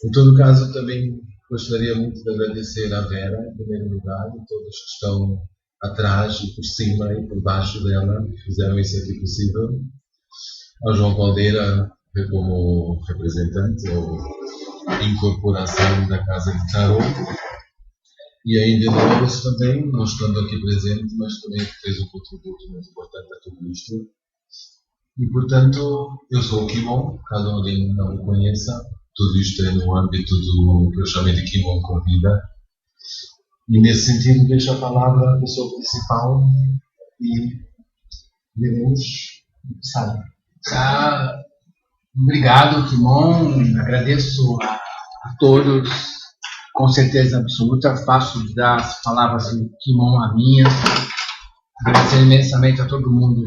Em todo caso, também gostaria muito de agradecer à Vera, em primeiro lugar, e todos que estão atrás e por cima e por baixo dela, que fizeram isso aqui possível. Ao João Caldeira, como representante ou incorporação da Casa de Tarot, e a Índia Dolores também, não estando aqui presente, mas também fez um contributo muito importante a tudo isto. E, portanto, eu sou o Kimon, caso alguém não me conheça. Tudo isto é no âmbito do que eu chamei de Kimon Convida. E, nesse sentido, deixo a palavra à pessoa principal e veremos o que sai. Obrigado, Kimon. Agradeço a todos, com certeza absoluta. Faço das palavras do Kimon a minha. Agradecer imensamente a todo mundo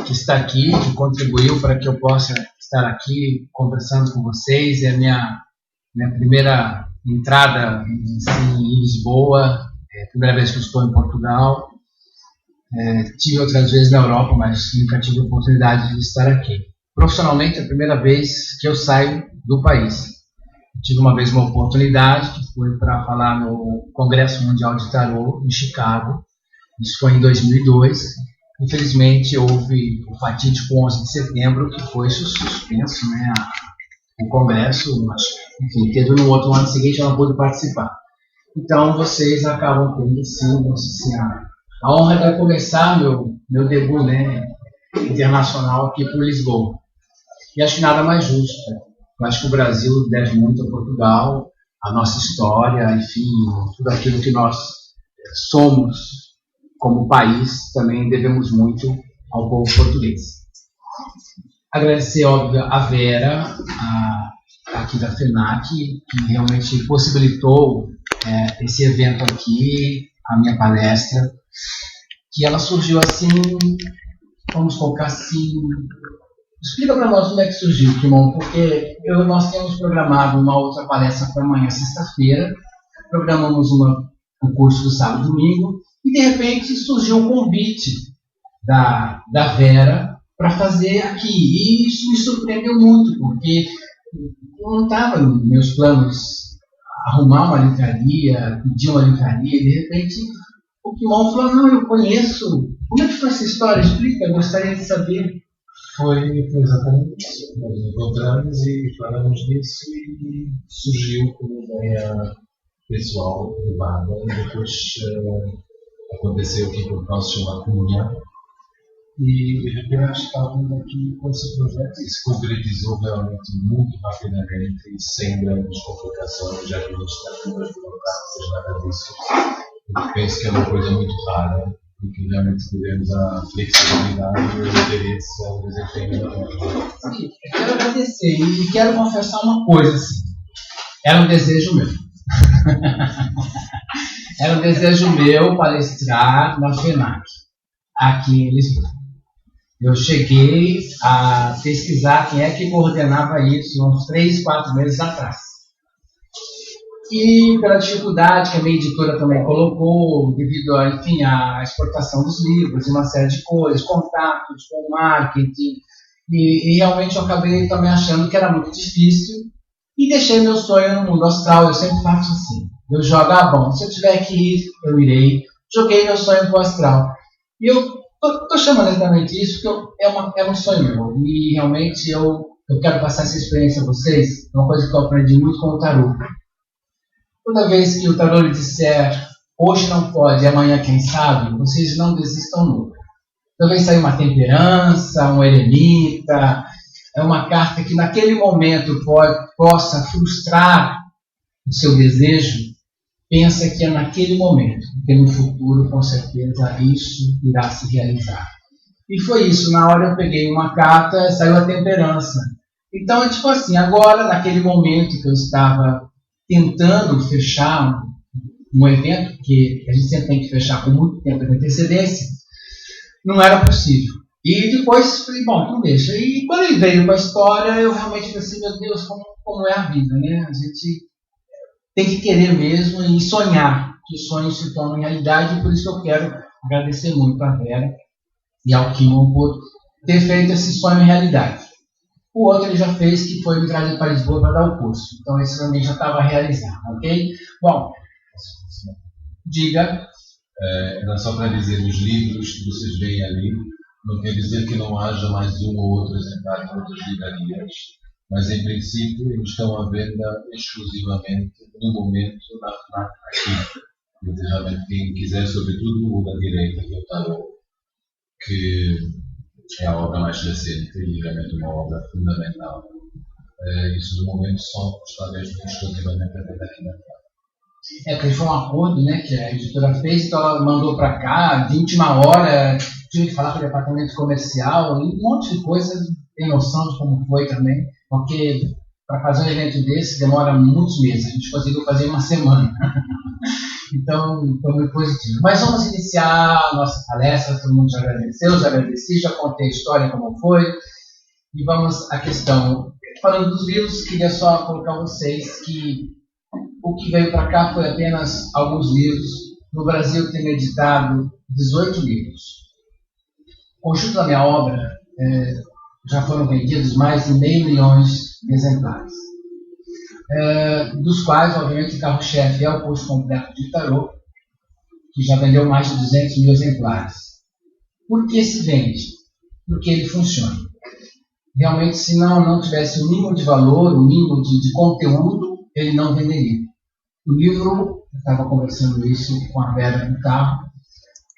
que está aqui, que contribuiu para que eu possa estar aqui conversando com vocês. É a minha primeira entrada em Lisboa, é a primeira vez que eu estou em Portugal. Tive outras vezes na Europa, mas nunca tive a oportunidade de estar aqui. Profissionalmente, é a primeira vez que eu saio do país. Tive uma vez uma oportunidade, que foi para falar no Congresso Mundial de Tarot, em Chicago. Isso foi em 2002. Infelizmente, houve o fatídico 11 de setembro, que foi suspenso, né, o Congresso. Mas, enfim, teve no outro ano seguinte, eu não pude participar. Então, vocês acabam tendo, sim, a honra de começar meu debut, né, internacional aqui por Lisboa. E acho que nada mais justo. Eu acho que o Brasil deve muito a Portugal, a nossa história, enfim, tudo aquilo que nós somos como país, também devemos muito ao povo português. Agradecer, óbvio, a Vera, aqui da FENAC, que realmente possibilitou esse evento aqui, a minha palestra, que ela surgiu assim, vamos colocar assim. Explica para nós como é que surgiu, Kimon, porque nós temos programado uma outra palestra para amanhã, sexta-feira, programamos um curso do sábado e domingo, e de repente surgiu um convite da Vera para fazer aqui, e isso me surpreendeu muito, porque não estava nos meus planos arrumar uma livraria, pedir uma livraria, e de repente o Kimon falou, não, eu conheço, como é que foi essa história? Explica, eu gostaria de saber. Foi exatamente isso. Nós nos encontramos e falamos disso e surgiu como ideia pessoal, privada, e depois aconteceu que por causa de uma comunhão e de repente estávamos aqui com esse projeto e se concretizou realmente muito rapidamente e sem grandes complicações, administrativas, burocráticas, nada disso. Eu penso que é uma coisa muito rara e que realmente tivemos a flexibilidade e o interesse ao desempenho da obra. Sim, eu quero agradecer e quero confessar uma coisa, assim. Era um desejo meu. Era um desejo meu palestrar na FENAC, aqui em Lisboa. Eu cheguei a pesquisar quem é que coordenava isso uns 3, 4 meses atrás. E pela dificuldade que a minha editora também colocou, devido a, enfim, a exportação dos livros e uma série de coisas, contatos com o marketing, e realmente eu acabei também achando que era muito difícil e deixei meu sonho no mundo astral. Eu sempre faço assim, eu jogo, bom, se eu tiver que ir, eu irei. Joguei meu sonho pro astral. E eu estou chamando exatamente isso porque é um sonho meu, e realmente eu quero passar essa experiência a vocês. É uma coisa que eu aprendi muito com o tarô. Toda vez que o tarô lhe disser, hoje não pode, amanhã quem sabe, vocês não desistam nunca. Talvez saia uma temperança, um eremita, é uma carta que naquele momento possa frustrar o seu desejo. Pensa que é naquele momento, porque no futuro, com certeza, isso irá se realizar. E foi isso, na hora eu peguei uma carta, saiu a temperança. Então é tipo assim, agora, naquele momento que eu estava tentando fechar um evento, que a gente sempre tem que fechar com muito tempo de antecedência, não era possível. E depois falei, bom, então deixa. E quando ele veio com a história, eu realmente pensei, meu Deus, como é a vida, né? A gente tem que querer mesmo e sonhar, que os sonhos se tornam realidade, e por isso que eu quero agradecer muito a Vera e ao Kimon por ter feito esse sonho realidade. O outro ele já fez, que foi me trazer para Lisboa para dar o curso. Então esse também já estava realizado, ok? Bom, diga. Era só para dizer, os livros que vocês veem ali, não quer dizer que não haja mais um ou outro exemplar em outras livrarias, mas em princípio eles estão à venda exclusivamente no momento na FNAC aqui. Realmente quem quiser, sobretudo o da direita, que é o Tarot, que é a obra mais recente e realmente uma obra fundamental. Isso no momento está mesmo exclusivamente a venda aqui na FNAC. Porque foi um acordo, né, que a editora fez, então ela mandou para cá, de última hora, tive que falar com o departamento comercial, e um monte de coisa, tem noção de como foi também, porque para fazer um evento desse demora muitos meses, a gente conseguiu fazer em uma semana. Então, foi muito positivo. Mas vamos iniciar a nossa palestra, todo mundo já agradeceu, já agradeci, já contei a história como foi, e vamos à questão. Falando dos livros, queria só colocar a vocês que o que veio para cá foi apenas alguns livros. No Brasil tem editado 18 livros. O conjunto da minha obra já foram vendidos mais de 500 mil de exemplares. Dos quais, obviamente, o carro-chefe é o curso completo de tarô, que já vendeu mais de 200 mil exemplares. Por que se vende? Porque ele funciona. Realmente, se não tivesse o mínimo de valor, o mínimo de conteúdo, ele não venderia. O livro, eu estava conversando isso com a Vera no carro,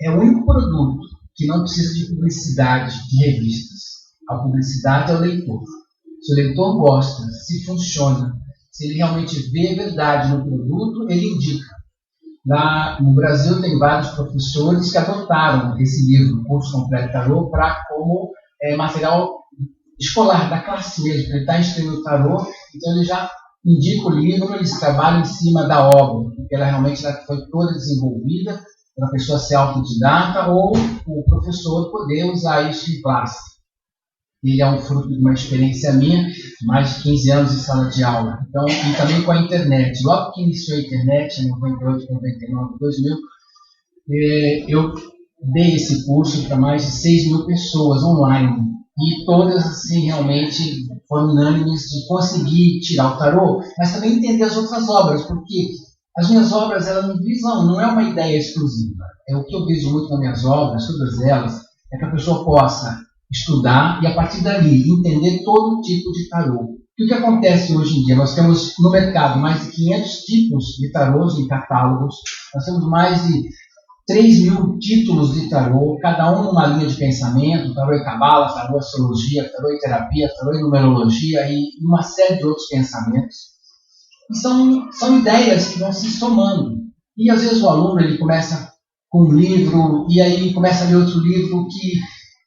é o único produto que não precisa de publicidade de revistas. A publicidade é o leitor. Se o leitor gosta, se funciona, se ele realmente vê verdade no produto, ele indica. Lá no Brasil tem vários professores que adotaram esse livro, o Curso Completo de Tarô, como material escolar, da classe mesmo. Ele está instruindo o tarô, então ele já indica o livro, eles trabalham em cima da obra, porque ela realmente foi toda desenvolvida para a pessoa ser autodidata ou o professor poder usar isso em classe. Ele é um fruto de uma experiência minha, mais de 15 anos em sala de aula. Então, e também com a internet. Logo que iniciou a internet, em 98, 99, 2000, eu dei esse curso para mais de 6 mil pessoas online. E todas, assim, realmente foram unânimes de conseguir tirar o tarô, mas também entender as outras obras, porque as minhas obras, elas não visam, não é uma ideia exclusiva. O que eu viso muito nas minhas obras, todas elas, é que a pessoa possa estudar e, a partir dali, entender todo tipo de tarô. E o que acontece hoje em dia? Nós temos no mercado mais de 500 tipos de tarôs em catálogos, nós temos mais de 3 mil títulos de tarô, cada um numa linha de pensamento, tarô e cabala, tarô e astrologia, tarô e terapia, tarô e numerologia e uma série de outros pensamentos. E são ideias que vão se somando. E às vezes o aluno ele começa com um livro e aí começa a ler outro livro que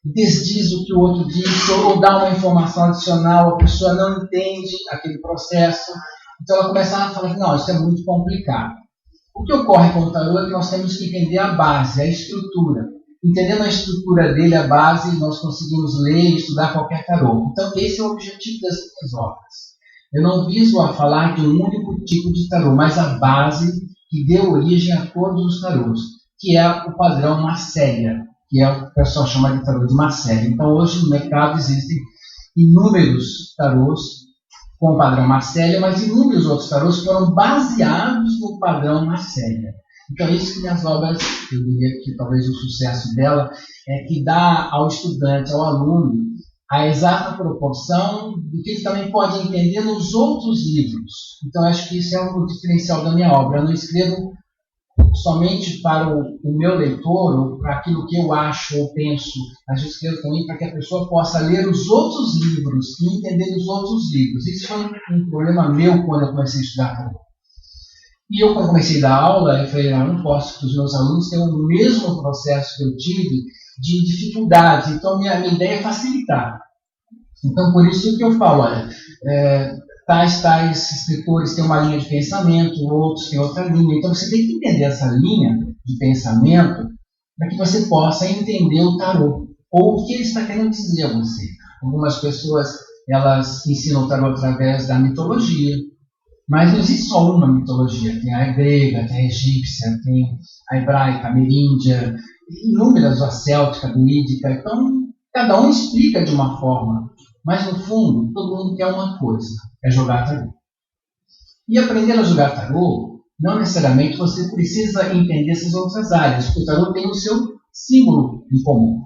desdiz o que o outro disse ou dá uma informação adicional, a pessoa não entende aquele processo, então ela começa a falar, não, isso é muito complicado. O que ocorre com o tarô é que nós temos que entender a base, a estrutura. Entendendo a estrutura dele, a base, nós conseguimos ler e estudar qualquer tarô. Então esse é o objetivo das minhas obras. Eu não viso a falar de um único tipo de tarô, mas a base que deu origem a todos os tarôs, que é o padrão Marcélia, que é o que o pessoal chama de tarô de Marcélia. Então, hoje no mercado existem inúmeros tarôs com o padrão Marcélia, mas inúmeros outros tarôs foram baseados no padrão Marcélia. Então, é isso que minhas obras, eu diria que talvez o sucesso dela, é que dá ao estudante, ao aluno, a exata proporção do que ele também pode entender nos outros livros. Então, acho que isso é um diferencial da minha obra. Eu não escrevo somente para o meu leitor, ou para aquilo que eu acho ou penso, mas eu escrevo também para que a pessoa possa ler os outros livros e entender os outros livros. Isso foi um problema meu quando eu comecei a estudar tarô. E eu, quando comecei a dar aula, eu falei, eu não posso que os meus alunos tenham o mesmo processo que eu tive de dificuldade. Então, minha ideia é facilitar. Então, por isso que eu falo, olha, tais escritores têm uma linha de pensamento, outros têm outra linha. Então, você tem que entender essa linha de pensamento para que você possa entender o tarô, ou o que ele está querendo dizer a você. Algumas pessoas, elas ensinam o tarô através da mitologia, mas não existe só uma mitologia. Tem a grega, tem a egípcia, tem a hebraica, a ameríndia, inúmeras, a céltica, a druídica. Então, cada um explica de uma forma. Mas, no fundo, todo mundo quer uma coisa, é jogar tarô. E aprender a jogar tarô, não necessariamente você precisa entender essas outras áreas, porque o tarô tem o seu símbolo em comum.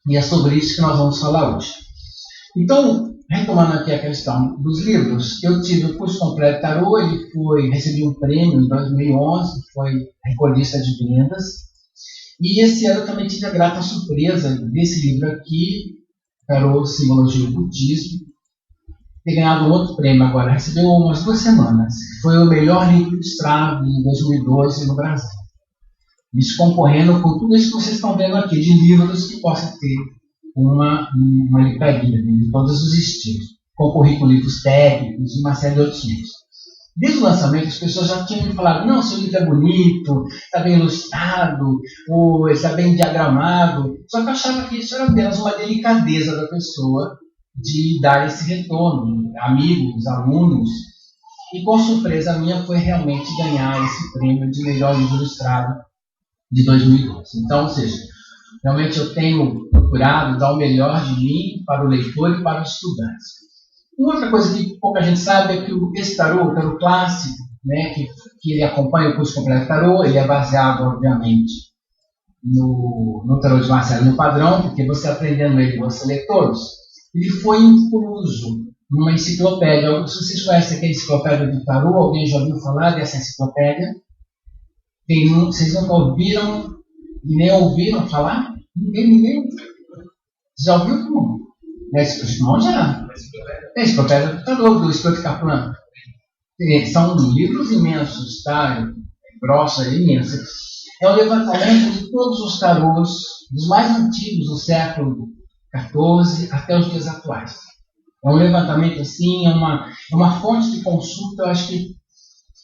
E é sobre isso que nós vamos falar hoje. Então, retomando aqui a questão dos livros, eu tive o curso completo de tarô, recebi um prêmio em 2011, foi recordista de vendas. E esse ano eu também tive a grata surpresa desse livro aqui, Tarô, Simbologia e Budismo, ter ganhado um outro prêmio agora, recebeu umas 2 semanas. Foi o melhor livro ilustrado em 2012 no Brasil. Isso concorrendo com tudo isso que vocês estão vendo aqui, de livros que possa ter uma livraria de todos os estilos. Concorri com livros técnicos e uma série de outros livros. Desde o lançamento, as pessoas já tinham me falado: não, seu livro é bonito, está bem ilustrado, ou está bem diagramado. Só que eu achava que isso era apenas uma delicadeza da pessoa de dar esse retorno, amigos, alunos. E com surpresa minha foi realmente ganhar esse prêmio de melhor livro ilustrado de 2012. Então, ou seja, realmente eu tenho procurado dar o melhor de mim para o leitor e para os estudantes. Uma outra coisa que pouca gente sabe é que esse tarô, o tarô clássico, né, que ele acompanha o curso completo de tarô, ele é baseado, obviamente, no tarô de Marcelo, no padrão, porque você aprendendo ele, você lê todos. Ele foi incluso numa enciclopédia. Se vocês conhecem aqui a enciclopédia do tarô, alguém já ouviu falar dessa enciclopédia? Vocês nunca ouviram e nem ouviram falar? Ninguém. Já ouviu como? Não, já. É a enciclopédia do tarô, do Stuart Kaplan. São livros imensos, tá? Grossa, imensa. É um levantamento de todos os tarôs, dos mais antigos do século XIV até os dias atuais. É um levantamento assim, é uma fonte de consulta. Eu acho que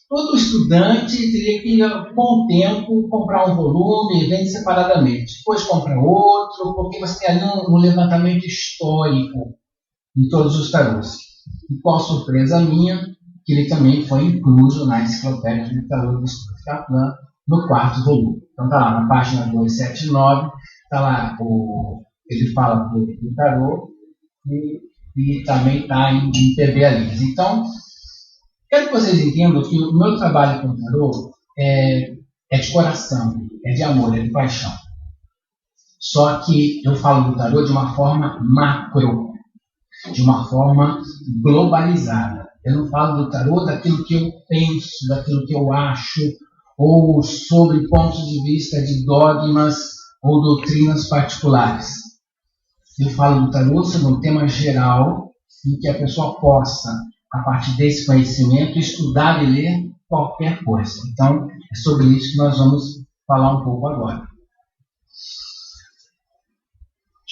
todo estudante teria que, com o tempo, comprar um volume e vende separadamente. Depois compra outro, porque você tem ali um levantamento histórico de todos os tarôs. E qual surpresa minha, que ele também foi incluso na enciclopédia de tarô do Stuart Kaplan, no 4º volume. Então está lá na página 279, está lá ele fala do tarô e também está em TV ali. Então, quero que vocês entendam que o meu trabalho com o tarô é de coração, é de amor, é de paixão. Só que eu falo do tarô de uma forma macro, de uma forma globalizada. Eu não falo do tarô daquilo que eu penso, daquilo que eu acho, ou sobre pontos de vista de dogmas ou doutrinas particulares. Eu falo do tarô sobre um tema geral em que a pessoa possa, a partir desse conhecimento, estudar e ler qualquer coisa. Então, é sobre isso que nós vamos falar um pouco agora.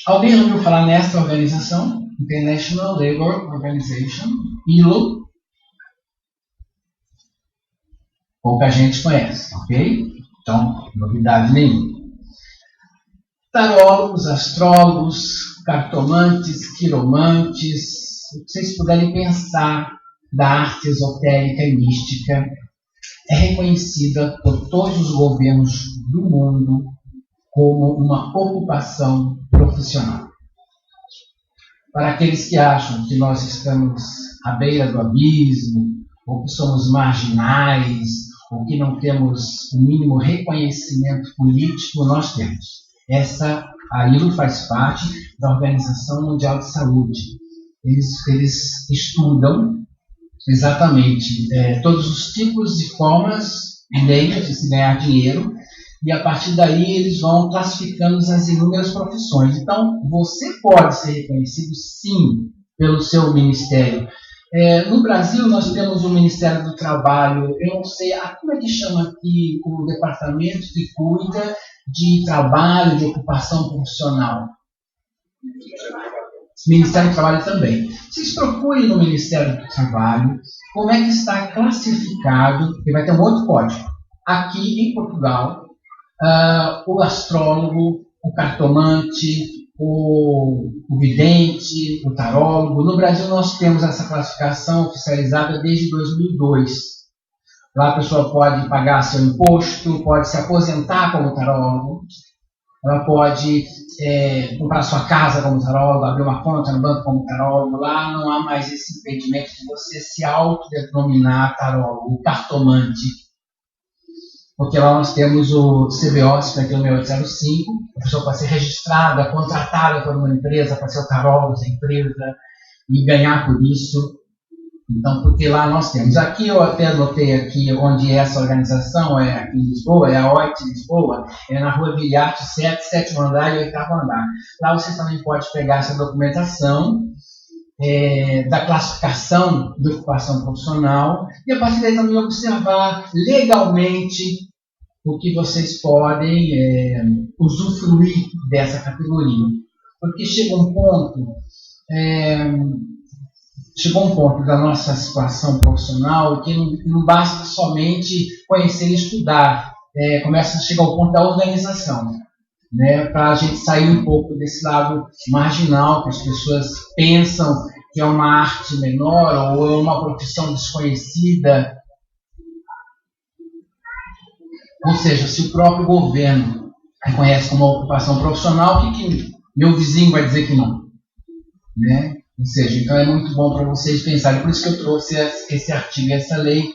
Alguém já ouviu falar nesta organização? International Labour Organization, ILO? Pouca gente conhece, ok? Então, novidade nenhuma. Tarólogos, astrólogos, cartomantes, quiromantes, o que vocês puderem pensar da arte esotérica e mística, é reconhecida por todos os governos do mundo como uma ocupação profissional. Para aqueles que acham que nós estamos à beira do abismo, ou que somos marginais, ou que não temos o mínimo reconhecimento político, nós temos. A ILO faz parte da Organização Mundial de Saúde. Eles estudam exatamente todos os tipos e formas e meios de se ganhar dinheiro, e a partir daí eles vão classificando as inúmeras profissões. Então, você pode ser reconhecido, sim, pelo seu ministério. No Brasil, nós temos o Ministério do Trabalho. Eu não sei, como é que chama aqui o departamento que cuida de trabalho, de ocupação profissional? Ministério do Trabalho também. Vocês procurem no Ministério do Trabalho como é que está classificado, e vai ter um outro código. Aqui em Portugal, o astrólogo, o cartomante, o vidente, o tarólogo. No Brasil nós temos essa classificação oficializada desde 2002. Lá a pessoa pode pagar seu imposto, pode se aposentar como tarólogo, ela pode comprar sua casa como tarólogo, abrir uma conta no banco como tarólogo. Lá não há mais esse impedimento de você se autodenominar tarólogo, cartomante. Porque lá nós temos o CBO 51805, a pessoa pode ser registrada, contratada por uma empresa para ser o tarólogo da empresa e ganhar por isso. Então, porque lá nós temos, aqui eu até anotei aqui onde é essa organização, é aqui em Lisboa, é a OIT Lisboa, é na Rua Viriato 7, 7º andar e 8º andar. Lá você também pode pegar essa documentação da classificação de ocupação profissional e a partir daí também observar legalmente o que vocês podem usufruir dessa categoria. Porque chegou um ponto da nossa situação profissional que não basta somente conhecer e estudar, começa a chegar ao ponto da organização, né, para a gente sair um pouco desse lado marginal, que as pessoas pensam que é uma arte menor ou é uma profissão desconhecida. Ou seja, se o próprio governo reconhece como uma ocupação profissional, o que meu vizinho vai dizer que não? Né? Ou seja, então é muito bom para vocês pensarem. Por isso que eu trouxe esse artigo, essa lei,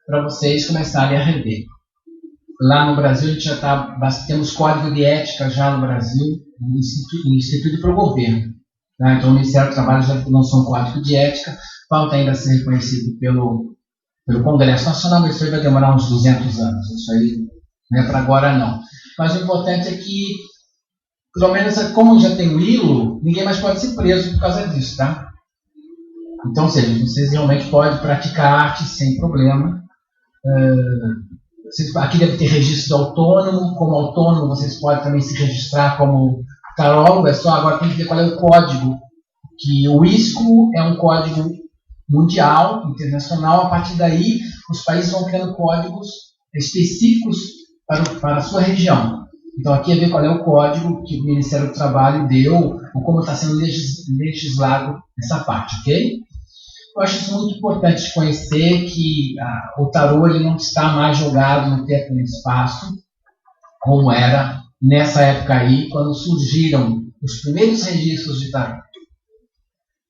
para vocês começarem a rever. Lá no Brasil, a gente já temos código de ética já no Brasil, instituído para o governo. Tá? Então, o Ministério do Trabalho já lançou um código de ética, falta ainda ser reconhecido pelo Congresso Nacional, mas isso aí vai demorar uns 200 anos. Isso aí não é para agora, não. Mas o importante é que, pelo menos, como já tem o ILO, ninguém mais pode ser preso por causa disso, tá? Então, ou seja, vocês realmente podem praticar arte sem problema. Aqui deve ter registro autônomo. Como autônomo, vocês podem também se registrar como tarólogo. É só agora tem que ver qual é o código. Que o ISCO é um código mundial, internacional. A partir daí, os países vão criando códigos específicos para a sua região. Então, aqui é ver qual é o código que o Ministério do Trabalho deu, ou como está sendo legislado essa parte, ok? Eu acho isso muito importante de conhecer que o tarô ele não está mais jogado no tempo e no espaço, como era nessa época aí, quando surgiram os primeiros registros de tarô.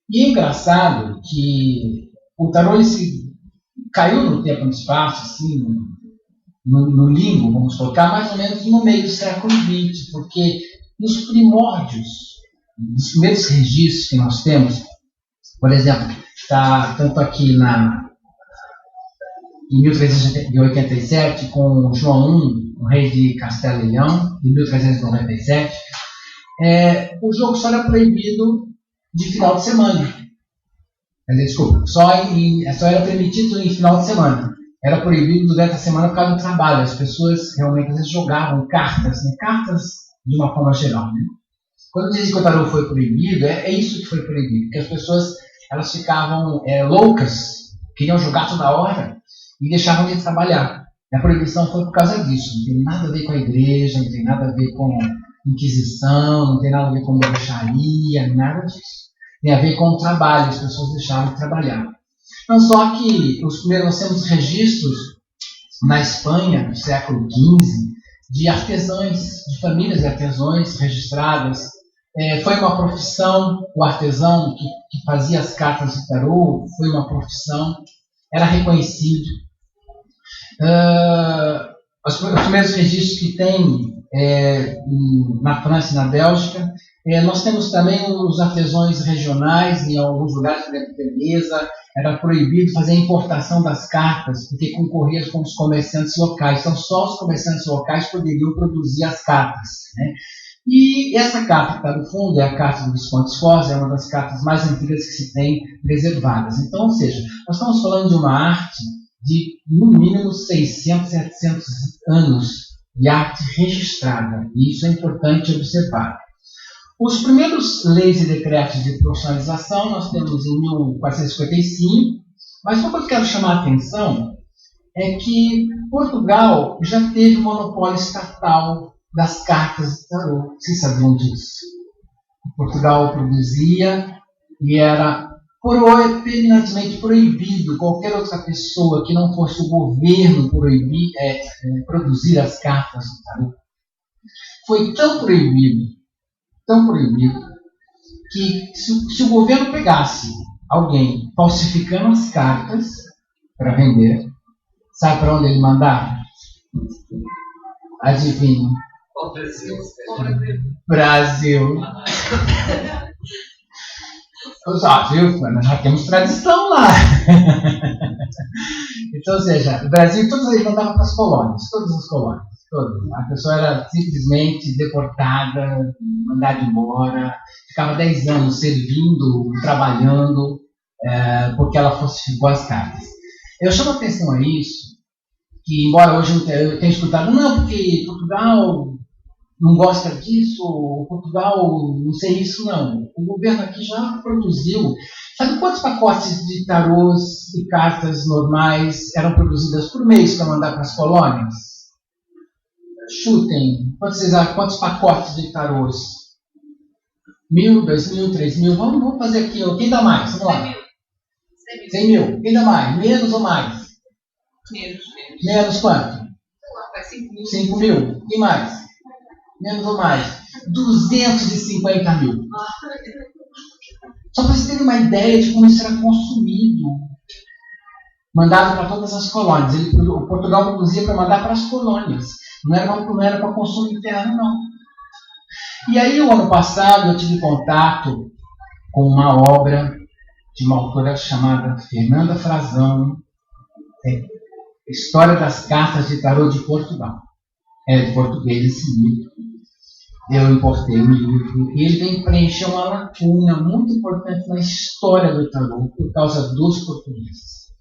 E é engraçado que o tarô ele caiu no tempo e no espaço, assim, no limbo, vamos colocar, mais ou menos no meio do século XX, porque nos primórdios, nos primeiros registros que nós temos, por exemplo, está tanto aqui em 1387, com João I, o rei de Castelo e Leão, em 1397, o jogo só era proibido de final de semana. Desculpa, só era permitido em final de semana. Era proibido durante a semana por causa do trabalho. As pessoas realmente às vezes jogavam cartas, né? Cartas de uma forma geral. Né? Quando dizem que o tarô foi proibido, é isso que foi proibido. Porque as pessoas elas ficavam loucas, queriam jogar toda hora e deixavam de trabalhar. E a proibição foi por causa disso. Não tem nada a ver com a igreja, não tem nada a ver com Inquisição, não tem nada a ver com bruxaria, nada disso. Tem a ver com o trabalho, as pessoas deixavam de trabalhar. Não só que nós temos registros na Espanha, no século XV, de artesãos, de famílias de artesãos registradas. Foi uma profissão, o artesão que fazia as cartas de tarô, foi uma profissão, era reconhecido. Os primeiros registros que tem na França e na Bélgica. Nós temos também os artesãos regionais, em alguns lugares, por exemplo, Veneza, era proibido fazer a importação das cartas, porque concorria com os comerciantes locais. Então, só os comerciantes locais poderiam produzir as cartas. Né? E essa carta que está no fundo é a carta do Visconde Sforza, é uma das cartas mais antigas que se tem preservadas. Então, ou seja, nós estamos falando de uma arte de, no mínimo, 600, 700 anos de arte registrada. E isso é importante observar. Os primeiros leis e decretos de profissionalização nós temos em 1455, mas uma coisa que eu quero chamar a atenção é que Portugal já teve monopólio estatal das cartas de tarô. Vocês sabiam disso? Portugal produzia e era permanentemente proibido qualquer outra pessoa que não fosse o governo produzir as cartas de tarô. foi tão proibido, que se o governo pegasse alguém falsificando as cartas para vender, sabe para onde ele mandava? Adivinha? Brasil. Só, viu? Nós já temos tradição lá. Então, ou seja, o Brasil, todos eles mandavam para as colônias, todas as colônias. Todas. A pessoa era simplesmente deportada, mandada embora, ficava 10 anos servindo, trabalhando, porque ela falsificou as cartas. Eu chamo a atenção a isso, que embora hoje eu tenha escutado, não, porque Portugal não gosta disso, Portugal não sei isso, não. O governo aqui já produziu. Sabe quantos pacotes de tarôs e cartas normais eram produzidas por mês para mandar para as colônias? Chutem. Quantos pacotes de tarôs? 1.000, 2.000, 3.000? Vamos fazer aqui. Quem dá mais? Vamos lá. 100 mil. Quem dá mais? Menos ou mais? Menos quanto? 5 mil. Quem mais? Menos ou mais? 250 mil. Só para você ter uma ideia de como isso era consumido. Mandado para todas as colônias. O Portugal produzia para mandar para as colônias. Não era para consumo interno, não. E aí, o ano passado, eu tive contato com uma obra de uma autora chamada Fernanda Frazão, História das Cartas de Tarô de Portugal. É de português esse livro. Eu importei o livro e ele vem preencher uma lacuna muito importante na história do tarô por causa dos portugueses.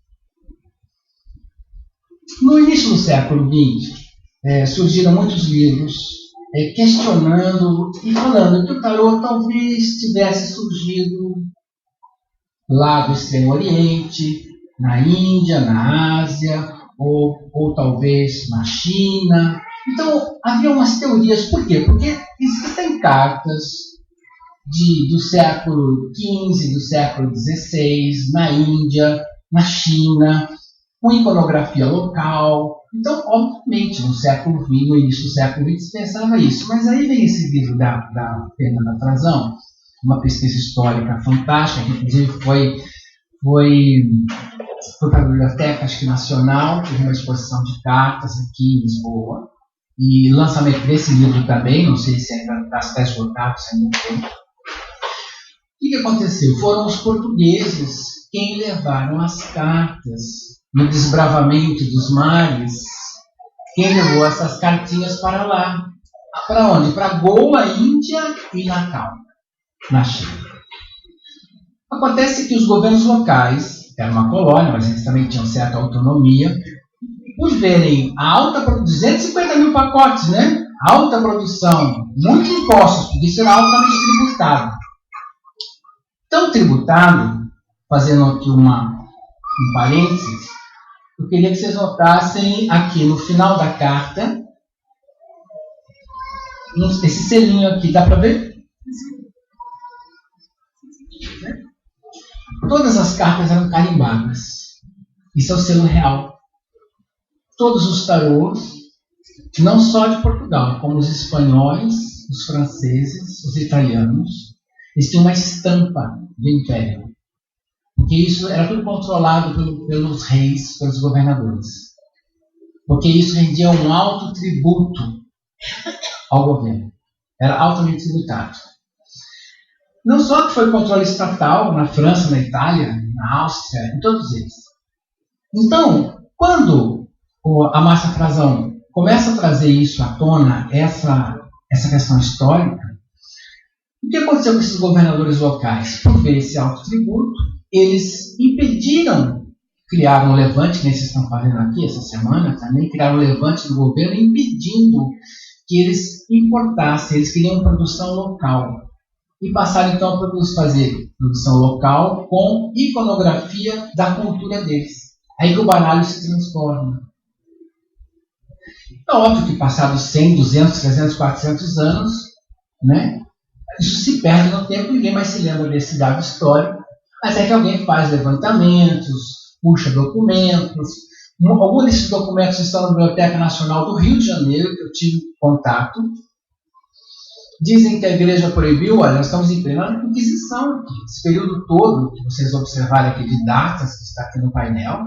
No início do século XX, surgiram muitos livros questionando e falando que o tarô talvez tivesse surgido lá do Extremo Oriente, na Índia, na Ásia, ou talvez na China. Então, havia umas teorias. Por quê? Porque existem cartas do século XV, do século XVI, na Índia, na China, com iconografia local. Então, obviamente, no início do século XX, pensava isso. Mas aí vem esse livro da Fernanda Frazão, uma pesquisa histórica fantástica, que inclusive foi para a Biblioteca Nacional, teve uma exposição de cartas aqui em Lisboa. E lançamento desse livro também, não sei se ainda está esgotado, se ainda tem. O que aconteceu? Foram os portugueses quem levaram as cartas no desbravamento dos mares. Quem levou essas cartinhas para lá? Para onde? Para Goa, Índia e Natal, na China. Acontece que os governos locais, era uma colônia, mas eles também tinham certa autonomia, por verem a alta produção, 250 mil pacotes, né? Alta produção, muitos impostos, porque isso era altamente tributado. Tão tributado, fazendo aqui um parênteses, eu queria que vocês notassem aqui no final da carta, esse selinho aqui, dá para ver? Todas as cartas eram carimbadas. Isso é o selo real. Todos os tarôs, não só de Portugal, como os espanhóis, os franceses, os italianos, eles tinham uma estampa de império. Porque isso era tudo controlado pelos reis, pelos governadores. Porque isso rendia um alto tributo ao governo. Era altamente tributado. Não só que foi controle estatal na França, na Itália, na Áustria, em todos eles. Então, quando a Márcia Frazão começa a trazer isso à tona, essa questão histórica, o que aconteceu com esses governadores locais? Por ver esse alto tributo, eles impediram, criaram um levante, que nem vocês estão fazendo aqui essa semana, também criaram um levante do governo impedindo que eles importassem, eles queriam produção local. E passaram então a fazer produção local com iconografia da cultura deles. Aí que o baralho se transforma. É óbvio que passados 100, 200, 300, 400 anos, né, isso se perde no tempo, ninguém mais se lembra desse dado histórico, mas é que alguém faz levantamentos, puxa documentos. Alguns desses documentos estão na Biblioteca Nacional do Rio de Janeiro, que eu tive contato, Dizem que a igreja proibiu, olha, nós estamos em plena Inquisição aqui. Esse período todo que vocês observarem aqui de datas, que está aqui no painel,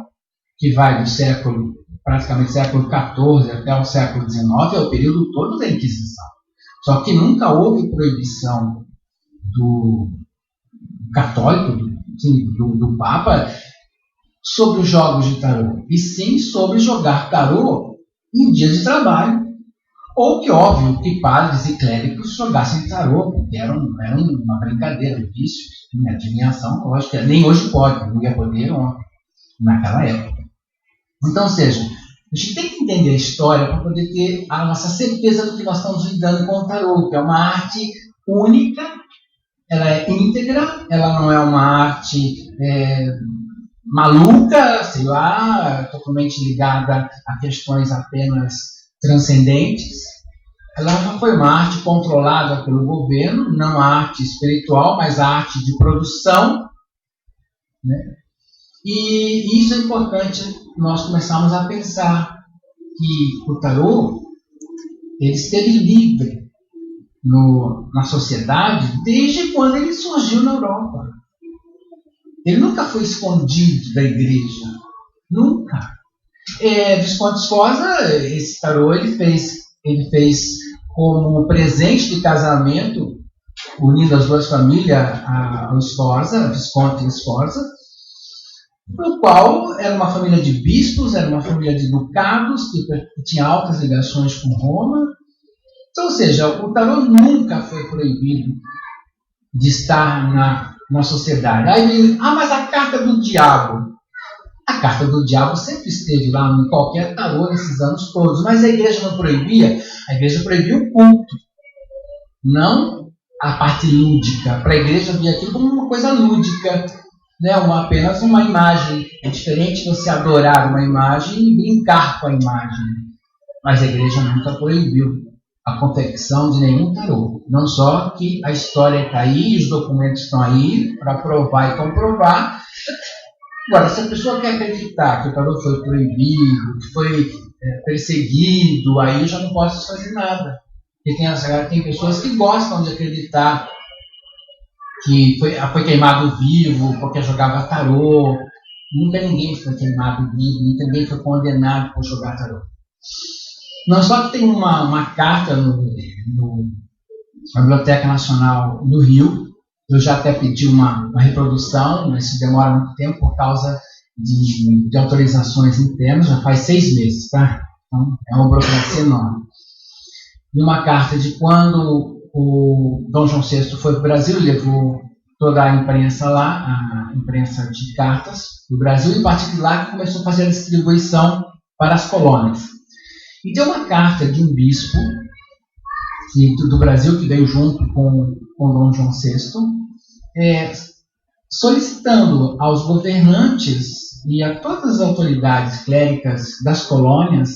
que vai do século, praticamente século XIV até o século XIX, é o período todo da Inquisição. Só que nunca houve proibição do católico, do Papa, sobre os jogos de tarô, e sim sobre jogar tarô em dia de trabalho. Ou que, óbvio, que padres e clérigos jogassem tarô, porque era uma brincadeira, um vício, adivinhação, lógico, nem hoje pode, não ia poder ontem, naquela época. Então, ou seja, a gente tem que entender a história para poder ter a nossa certeza do que nós estamos lidando com o tarô, que é uma arte única, ela é íntegra, ela não é uma arte maluca, sei lá, totalmente ligada a questões apenas transcendentes. Ela já foi uma arte controlada pelo governo, não a arte espiritual, mas a arte de produção, né? E isso é importante nós começarmos a pensar que o tarô ele esteve livre na sociedade desde quando ele surgiu na Europa. Ele nunca foi escondido da igreja, nunca. Visconde Sforza, esse tarô ele fez como presente de casamento, unindo as duas famílias, a Sforza, Visconde e Sforza, no qual era uma família de bispos, era uma família de ducados, que tinha altas ligações com Roma. Então, ou seja, o tarô nunca foi proibido de estar na sociedade. Aí, mas a carta do diabo. A carta do diabo sempre esteve lá em qualquer tarô nesses anos todos, mas a igreja não proibia. A igreja proibia o culto, não a parte lúdica. Para a igreja via aquilo como uma coisa lúdica, né? Apenas uma imagem. É diferente você adorar uma imagem e brincar com a imagem. Mas a igreja nunca proibiu a confecção de nenhum tarô. Não só que a história está aí, os documentos estão aí para provar e comprovar. Agora, se a pessoa quer acreditar que o tarô foi proibido, que foi perseguido, aí eu já não posso fazer nada. Porque tem pessoas que gostam de acreditar que foi queimado vivo porque jogava tarô. Nunca ninguém foi queimado vivo, nunca ninguém foi condenado por jogar tarô. Não só que tem uma carta na Biblioteca Nacional do Rio. Eu já até pedi uma reprodução, mas isso demora muito tempo por causa de autorizações internas, já faz 6 meses, tá? Então, é uma burocracia enorme. E uma carta de quando o Dom João VI foi para o Brasil, levou toda a imprensa lá, a imprensa de cartas do Brasil, em particular, que começou a fazer a distribuição para as colônias. E tem uma carta de um bispo do Brasil, que veio junto com Dom João VI, solicitando aos governantes e a todas as autoridades cléricas das colônias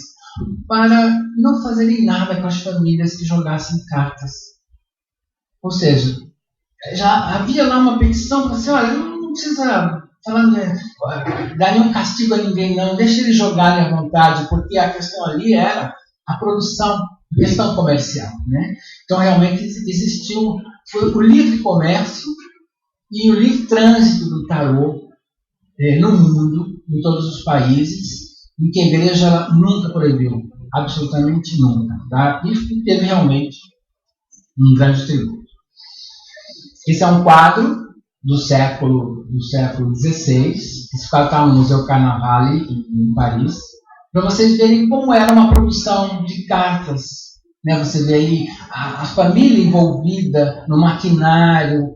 para não fazerem nada com as famílias que jogassem cartas. Ou seja, já havia lá uma petição para dizer, olha, não precisa dar nenhum castigo a ninguém, não, deixa eles jogarem à vontade, porque a questão ali era a produção, questão comercial, né? Então realmente existiu foi o livre comércio e o livre trânsito do tarô no mundo, em todos os países, em que a igreja nunca proibiu, absolutamente nunca, tá? E teve realmente um grande tributo. Esse é um quadro do século XVI, esse quadro está no Museu Carnavale, em Paris, para vocês verem como era uma produção de cartas. Né? Você vê aí a família envolvida no maquinário.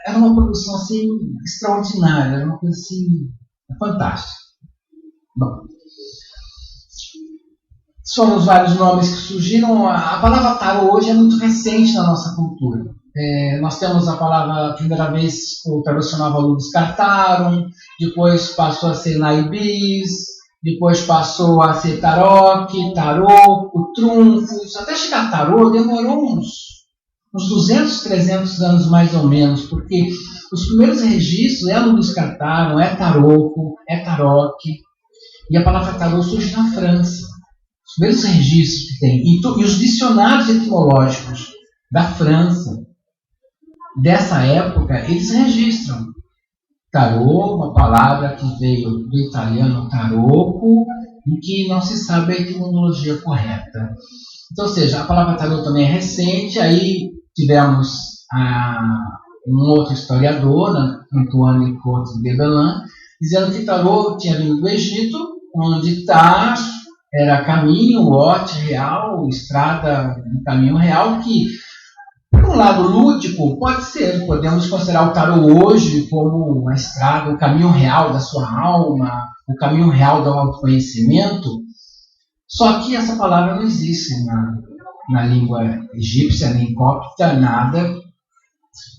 Era uma produção assim, extraordinária, era uma coisa assim, fantástica. Bom, foram os vários nomes que surgiram. A palavra tarô hoje é muito recente na nossa cultura. Nós temos a palavra, a primeira vez o tarô se chamava Lubis Cartarum, depois passou a ser Naibis, depois passou a ser Tarot, o Trunfos, até chegar a Tarô demorou uns 200, 300 anos mais ou menos, porque os primeiros registros é Lubis Cartarum, é Tarot, e a palavra Tarô surge na França. os primeiros registros que tem, e os dicionários etimológicos da França, dessa época, eles registram tarô, uma palavra que veio do italiano tarocco, e que não se sabe a etimologia correta. Então, ou seja, a palavra tarô também é recente. Aí tivemos um outro historiador, Antoine Côte de Gebelin, dizendo que tarô tinha vindo do Egito, onde tar era caminho, lote real, estrada, um caminho real, que, por um lado lúdico, pode ser, podemos considerar o tarô hoje como uma estrada, o caminho real da sua alma, o caminho real do autoconhecimento. Só que essa palavra não existe na língua egípcia, nem cópita, nada.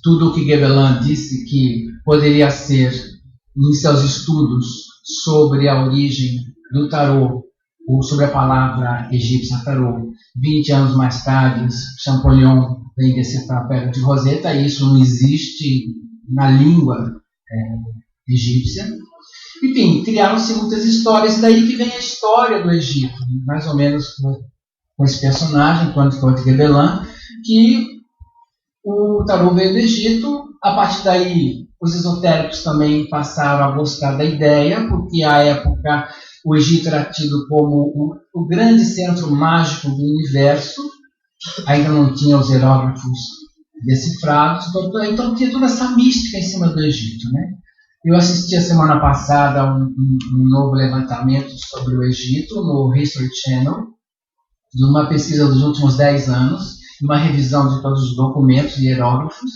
Tudo o que Gebelin disse que poderia ser, em seus estudos sobre a origem do tarô, ou sobre a palavra egípcia tarô, 20 anos mais tarde, Champollion vem decifrar a Pedra de Roseta, e isso não existe na língua egípcia. Enfim, criaram-se muitas histórias, e daí que vem a história do Egito, mais ou menos com esse personagem, Antoine Côte de Gebelin, que o tarô veio do Egito. A partir daí, os esotéricos também passaram a gostar da ideia, porque à época o Egito era tido como o grande centro mágico do universo, ainda não tinha os hieróglifos decifrados, então tinha toda essa mística em cima do Egito, né? Eu assisti a semana passada um novo levantamento sobre o Egito no History Channel, de uma pesquisa dos últimos 10 anos, uma revisão de todos os documentos e hieróglifos,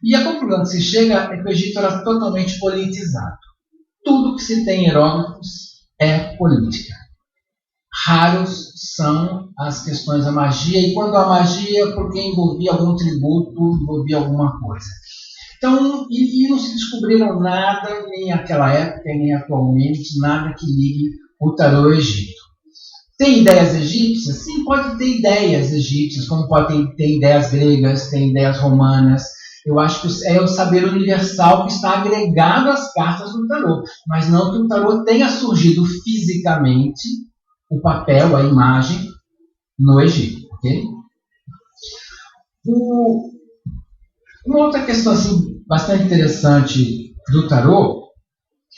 e a conclusão que se chega é que o Egito era totalmente politizado. Tudo que se tem em hieróglifos é política. Raros são as questões da magia, e quando a magia, porque envolvia algum tributo, envolvia alguma coisa. Então, e não se descobriram nada, nem naquela época, nem atualmente, nada que ligue o tarô ao Egito. Tem ideias egípcias? Sim, pode ter ideias egípcias, como pode ter ideias gregas, tem ideias romanas. Eu acho que é o saber universal que está agregado às cartas do tarô, mas não que o tarô tenha surgido fisicamente, o papel, a imagem, no Egito. Okay? Uma outra questão assim, bastante interessante do tarô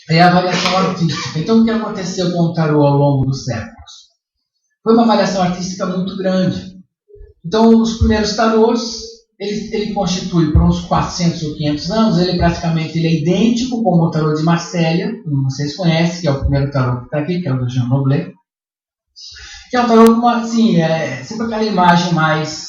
é a variação artística. Então, o que aconteceu com o tarô ao longo dos séculos? Foi uma variação artística muito grande. Então, os primeiros tarôs, ele constitui por uns 400 ou 500 anos, ele praticamente é idêntico com o tarô de Marselha, como vocês conhecem, que é o primeiro tarô que está aqui, que é o do Jean Noblet, que é um tarô assim, sempre aquela imagem mais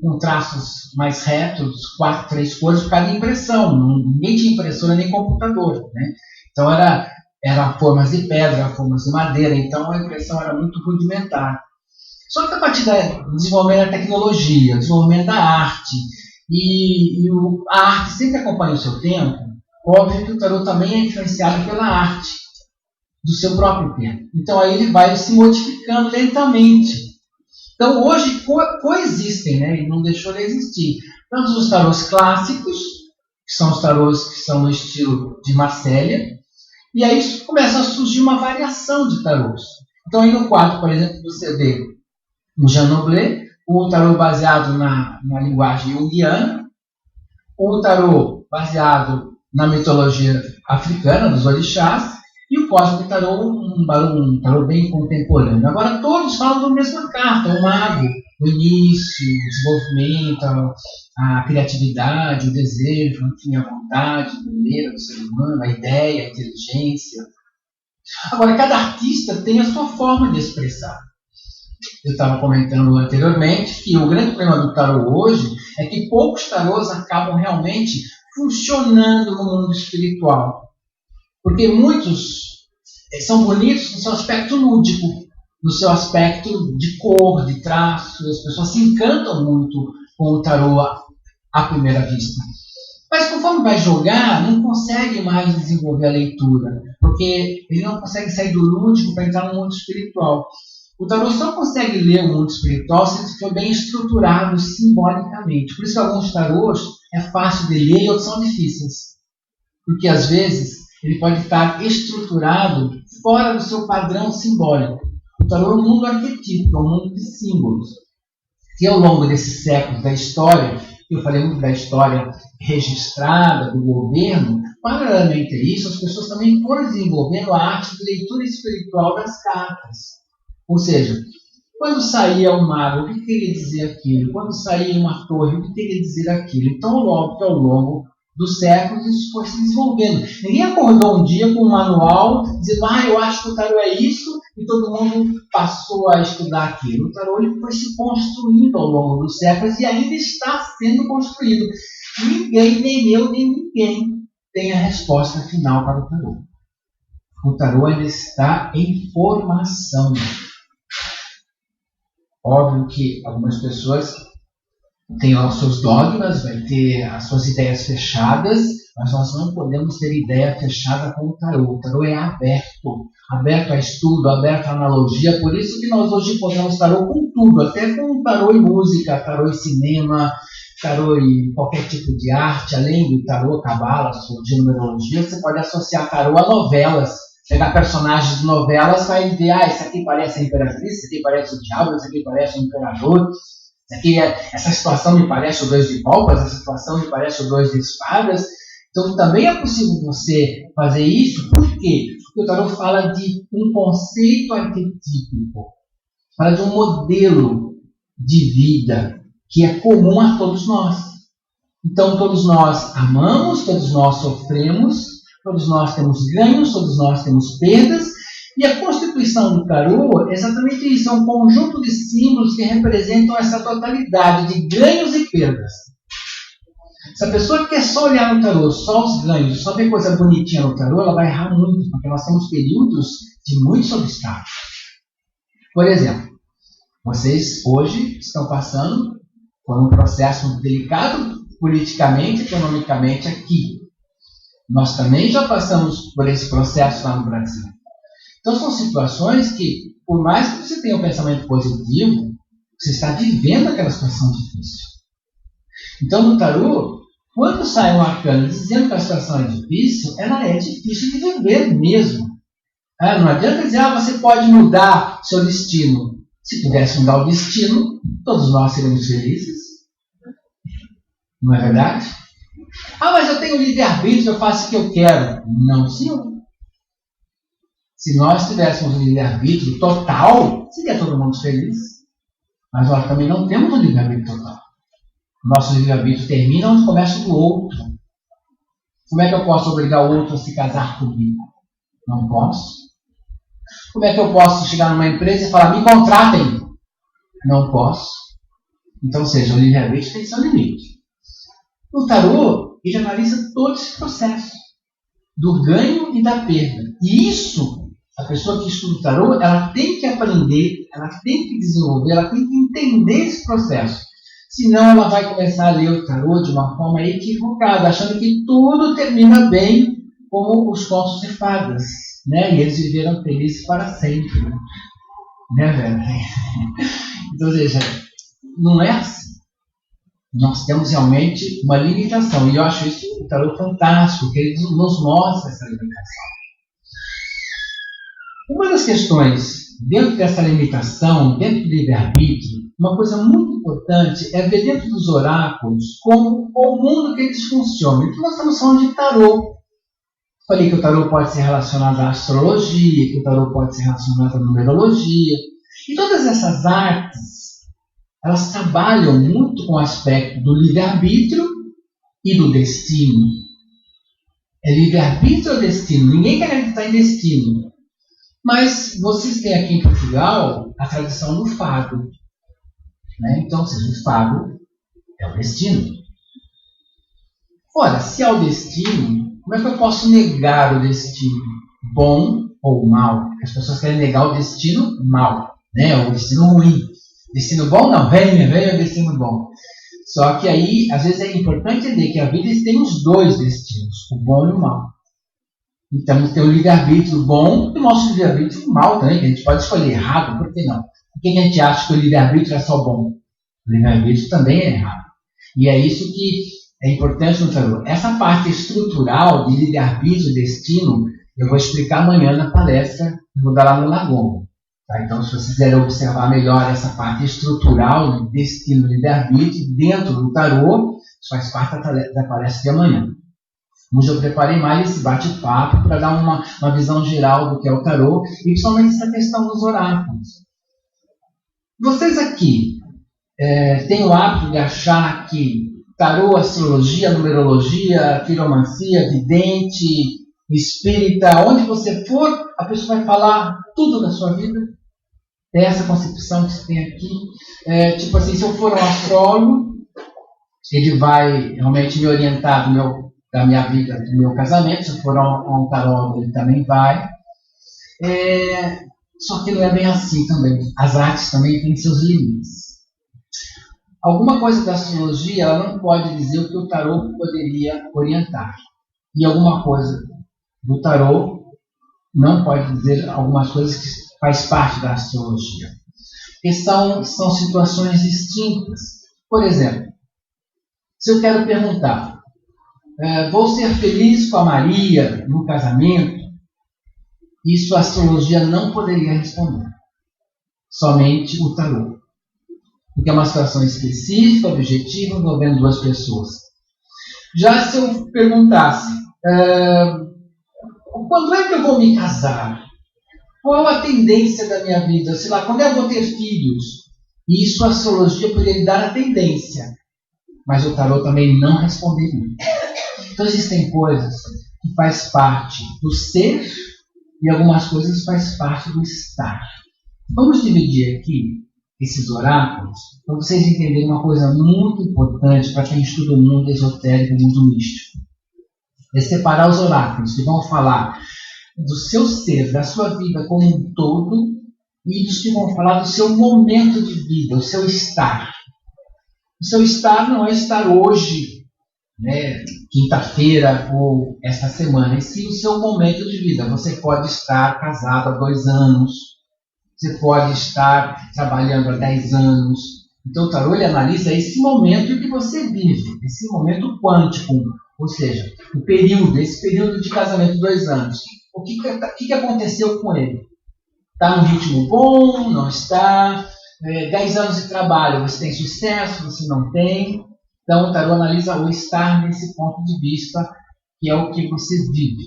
com traços mais retos, 4, 3 cores, por causa de impressão. Ninguém tinha impressora nem computador, né? Então era formas de pedra, formas de madeira, então a impressão era muito rudimentar. Só que a partir do desenvolvimento da tecnologia, desenvolvimento da arte, a arte sempre acompanha o seu tempo, óbvio que o tarô também é influenciado pela arte do seu próprio tempo. Então aí ele vai se modificando lentamente. Então hoje coexistem, né? E não deixou de existir. Tanto os tarôs clássicos, que são os tarôs que são no estilo de Marselha, e aí começa a surgir uma variação de tarôs. Então aí no quadro, por exemplo, você vê no Jean Noblet, o tarô baseado na linguagem junguiana, o tarô baseado na mitologia africana, dos orixás, e o Cósmico Tarô, um tarô bem contemporâneo. Agora todos falam da mesma carta, o mago, o início, o desenvolvimento, a criatividade, o desejo, enfim, a vontade, a maneira do ser humano, a ideia, a inteligência. Agora, cada artista tem a sua forma de expressar. Eu estava comentando anteriormente que o grande problema do tarô hoje é que poucos tarôs acabam realmente funcionando no mundo espiritual. Porque muitos são bonitos no seu aspecto lúdico, no seu aspecto de cor, de traço. As pessoas se encantam muito com o tarô à primeira vista. Mas conforme vai jogar, não consegue mais desenvolver a leitura, porque ele não consegue sair do lúdico para entrar no mundo espiritual. O tarô só consegue ler o mundo espiritual se ele for bem estruturado simbolicamente. Por isso que alguns tarôs é fácil de ler e outros são difíceis. Porque às vezes ele pode estar estruturado fora do seu padrão simbólico. O tarô é um mundo arquetípico, é um mundo de símbolos. E ao longo desses séculos da história, eu falei muito da história registrada do governo, paralelamente a isso, as pessoas também foram desenvolvendo a arte de leitura espiritual das cartas. Ou seja, quando saía um mago, o que queria dizer aquilo? Quando saía uma torre, o que queria dizer aquilo? Então, logo que ao longo dos séculos, isso foi se desenvolvendo. Ninguém acordou um dia com um manual dizendo, eu acho que o tarô é isso, e todo mundo passou a estudar aquilo. O tarô ele foi se construindo ao longo dos séculos e ainda está sendo construído. Ninguém, nem eu, nem ninguém, tem a resposta final para o tarô. O tarô ainda está em formação. Óbvio que algumas pessoas têm os seus dogmas, vai ter as suas ideias fechadas, mas nós não podemos ter ideia fechada com o tarô. O tarô é aberto a estudo, aberto a analogia, por isso que nós hoje podemos tarô com tudo, até com tarô e música, tarô e cinema, tarô e qualquer tipo de arte, além do tarô, cabala, de numerologia, você pode associar tarô a novelas. Pegar personagens de novelas, vai ver, esse aqui parece a imperatriz, esse aqui parece o diabo, esse aqui parece o imperador, essa situação me parece o 2 de copas, essa situação me parece o 2 de espadas. Então também é possível você fazer isso, por quê? Porque o tarô fala de um conceito arquetípico, fala de um modelo de vida que é comum a todos nós. Então todos nós amamos, todos nós sofremos, todos nós temos ganhos, todos nós temos perdas, e a constituição do tarô é exatamente isso, é um conjunto de símbolos que representam essa totalidade de ganhos e perdas. Se a pessoa quer só olhar no tarô, só os ganhos, só ver coisa bonitinha no tarô, ela vai errar muito, porque nós temos períodos de muitos obstáculos. Por exemplo, vocês hoje estão passando por um processo muito delicado, politicamente, economicamente aqui. Nós também já passamos por esse processo lá no Brasil. Então são situações que, por mais que você tenha um pensamento positivo, você está vivendo aquela situação difícil. Então no tarô, quando sai um arcano dizendo que a situação é difícil, ela é difícil de viver mesmo. Não adianta dizer, você pode mudar seu destino. Se pudesse mudar o destino, todos nós seríamos felizes. Não é verdade? Mas eu tenho livre-arbítrio, eu faço o que eu quero. Não, senhor. Se nós tivéssemos um livre-arbítrio total, seria todo mundo feliz. Mas nós também não temos um livre-arbítrio total. Nosso livre-arbítrio termina onde começa o do outro. Como é que eu posso obrigar o outro a se casar comigo? Não posso. Como é que eu posso chegar numa empresa e falar, me contratem? Não posso. Então, ou seja, o livre-arbítrio tem seu limite. O tarô, ele analisa todo esse processo do ganho e da perda. E isso, a pessoa que estuda o tarô, ela tem que aprender, ela tem que desenvolver, ela tem que entender esse processo. Senão ela vai começar a ler o tarô de uma forma equivocada, achando que tudo termina bem como os contos de fadas. Né? E eles viveram felizes para sempre. Né, velho? Então, ou seja, não é assim. Nós temos realmente uma limitação. E eu acho isso o tarô fantástico, porque ele nos mostra essa limitação. Uma das questões, dentro dessa limitação, dentro do livre-arbítrio, uma coisa muito importante é ver dentro dos oráculos como o mundo que eles funcionam. Então nós estamos falando de tarô. Falei que o tarô pode ser relacionado à astrologia, que o tarô pode ser relacionado à numerologia. E todas essas artes, elas trabalham muito com o aspecto do livre-arbítrio e do destino. É livre-arbítrio ou destino? Ninguém quer acreditar em destino. Mas vocês têm aqui em Portugal a tradição do fado. Né? Então, ou seja, o fado é o destino. Ora, se é o destino, como é que eu posso negar o destino? Bom ou mal? As pessoas querem negar o destino mal, né? O destino ruim. Destino bom? Não, vem o destino bom. Só que aí, às vezes é importante entender que a vida tem os dois destinos, o bom e o mal. Então, tem o livre-arbítrio bom e o nosso livre-arbítrio mal também, que a gente pode escolher errado, por que não? Por que a gente acha que o livre-arbítrio é só bom? O livre-arbítrio também é errado. E é isso que é importante no tarô. Essa parte estrutural de livre-arbítrio e destino, eu vou explicar amanhã na palestra, eu vou dar lá no Lagoa. Tá? Então, se vocês quiserem observar melhor essa parte estrutural de destino e livre-arbítrio dentro do tarô, isso faz parte da palestra de amanhã. Hoje eu preparei mais esse bate-papo para dar uma visão geral do que é o tarô e principalmente essa questão dos oráculos. Vocês aqui têm o hábito de achar que tarô, astrologia, numerologia, quiromancia, vidente, espírita, onde você for, a pessoa vai falar tudo da sua vida? É essa concepção que você tem aqui. Tipo assim, se eu for um astrólogo, ele vai realmente me orientar da minha vida, do meu casamento. Se eu for um tarólogo, ele também vai. Só que não é bem assim também. As artes também têm seus limites. Alguma coisa da astrologia, ela não pode dizer o que o tarô poderia orientar. E alguma coisa do tarô não pode dizer algumas coisas que faz parte da astrologia. Porque são situações distintas. Por exemplo, se eu quero perguntar, vou ser feliz com a Maria no casamento? Isso a astrologia não poderia responder. Somente o tarô. Porque é uma situação específica, objetiva, envolvendo duas pessoas. Já se eu perguntasse, quando é que eu vou me casar? Qual a tendência da minha vida? Sei lá, quando eu vou ter filhos? Isso a astrologia poderia dar a tendência. Mas o tarô também não responderia. Então existem coisas que faz parte do ser e algumas coisas faz parte do estar. Vamos dividir aqui esses oráculos para vocês entenderem uma coisa muito importante para quem estuda o mundo esotérico e o mundo místico. É separar os oráculos que vão falar do seu ser, da sua vida como um todo, e dos que vão falar do seu momento de vida, o seu estar. O seu estar não é estar hoje, quinta-feira ou esta semana, e sim o seu momento de vida. Você pode estar casado há 2 anos, você pode estar trabalhando há 10 anos. Então o tarô ele analisa esse momento que você vive, esse momento quântico, ou seja, esse período de casamento de 2 anos. O que aconteceu com ele? Está num ritmo bom? Não está? 10 anos de trabalho, você tem sucesso? Você não tem? Então o tarô analisa o estar nesse ponto de vista, que é o que você vive.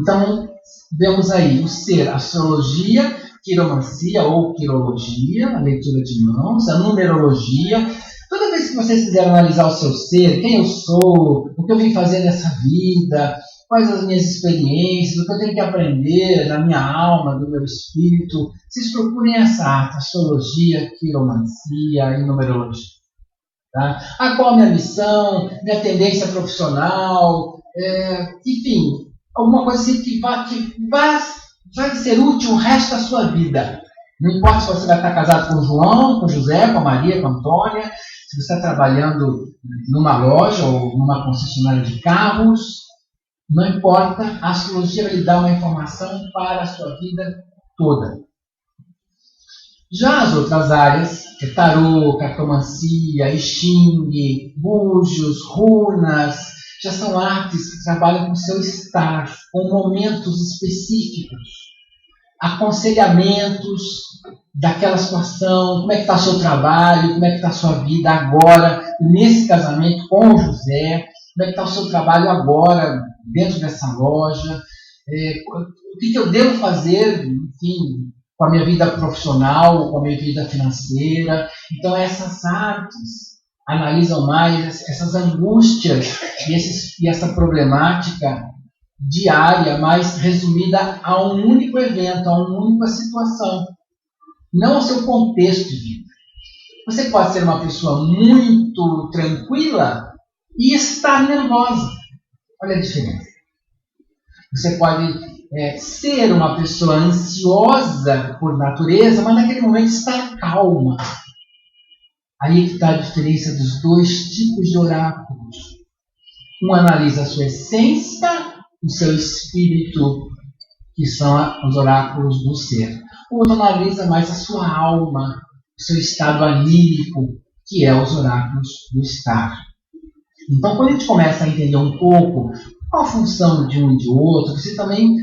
Então, vemos aí o ser, astrologia, quiromancia ou quirologia, a leitura de mãos, a numerologia. Toda vez que vocês quiserem analisar o seu ser, quem eu sou, o que eu vim fazer nessa vida, quais as minhas experiências, o que eu tenho que aprender na minha alma, do meu espírito, vocês procurem essa arte, astrologia, quiromancia e numerologia. Tá? Qual a minha missão, minha tendência profissional, enfim, alguma coisa assim que vai ser útil o resto da sua vida. Não importa se você vai estar casado com o João, com o José, com a Maria, com a Antônia, se você está trabalhando numa loja ou numa concessionária de carros, não importa, a astrologia vai lhe dar uma informação para a sua vida toda. Já as outras áreas, tarô, cartomancia, I Ching, búzios, runas, já são artes que trabalham com o seu estar, com momentos específicos, aconselhamentos daquela situação, como é que está o seu trabalho, como é que está a sua vida agora, nesse casamento com o José, como é que está o seu trabalho agora, dentro dessa loja, o que eu devo fazer, enfim, com a minha vida profissional, com a minha vida financeira. Então essas artes analisam mais essas angústias e essa problemática diária, mais resumida a um único evento, a uma única situação, não ao seu contexto de vida. Você pode ser uma pessoa muito tranquila e estar nervosa. Olha a diferença. Você pode ser uma pessoa ansiosa por natureza, mas naquele momento estar calma. Aí que está a diferença dos 2 tipos de oráculos. Um analisa a sua essência, o seu espírito, que são os oráculos do ser. O outro analisa mais a sua alma, o seu estado anímico, que é os oráculos do estar. Então, quando a gente começa a entender um pouco qual a função de um e de outro, você também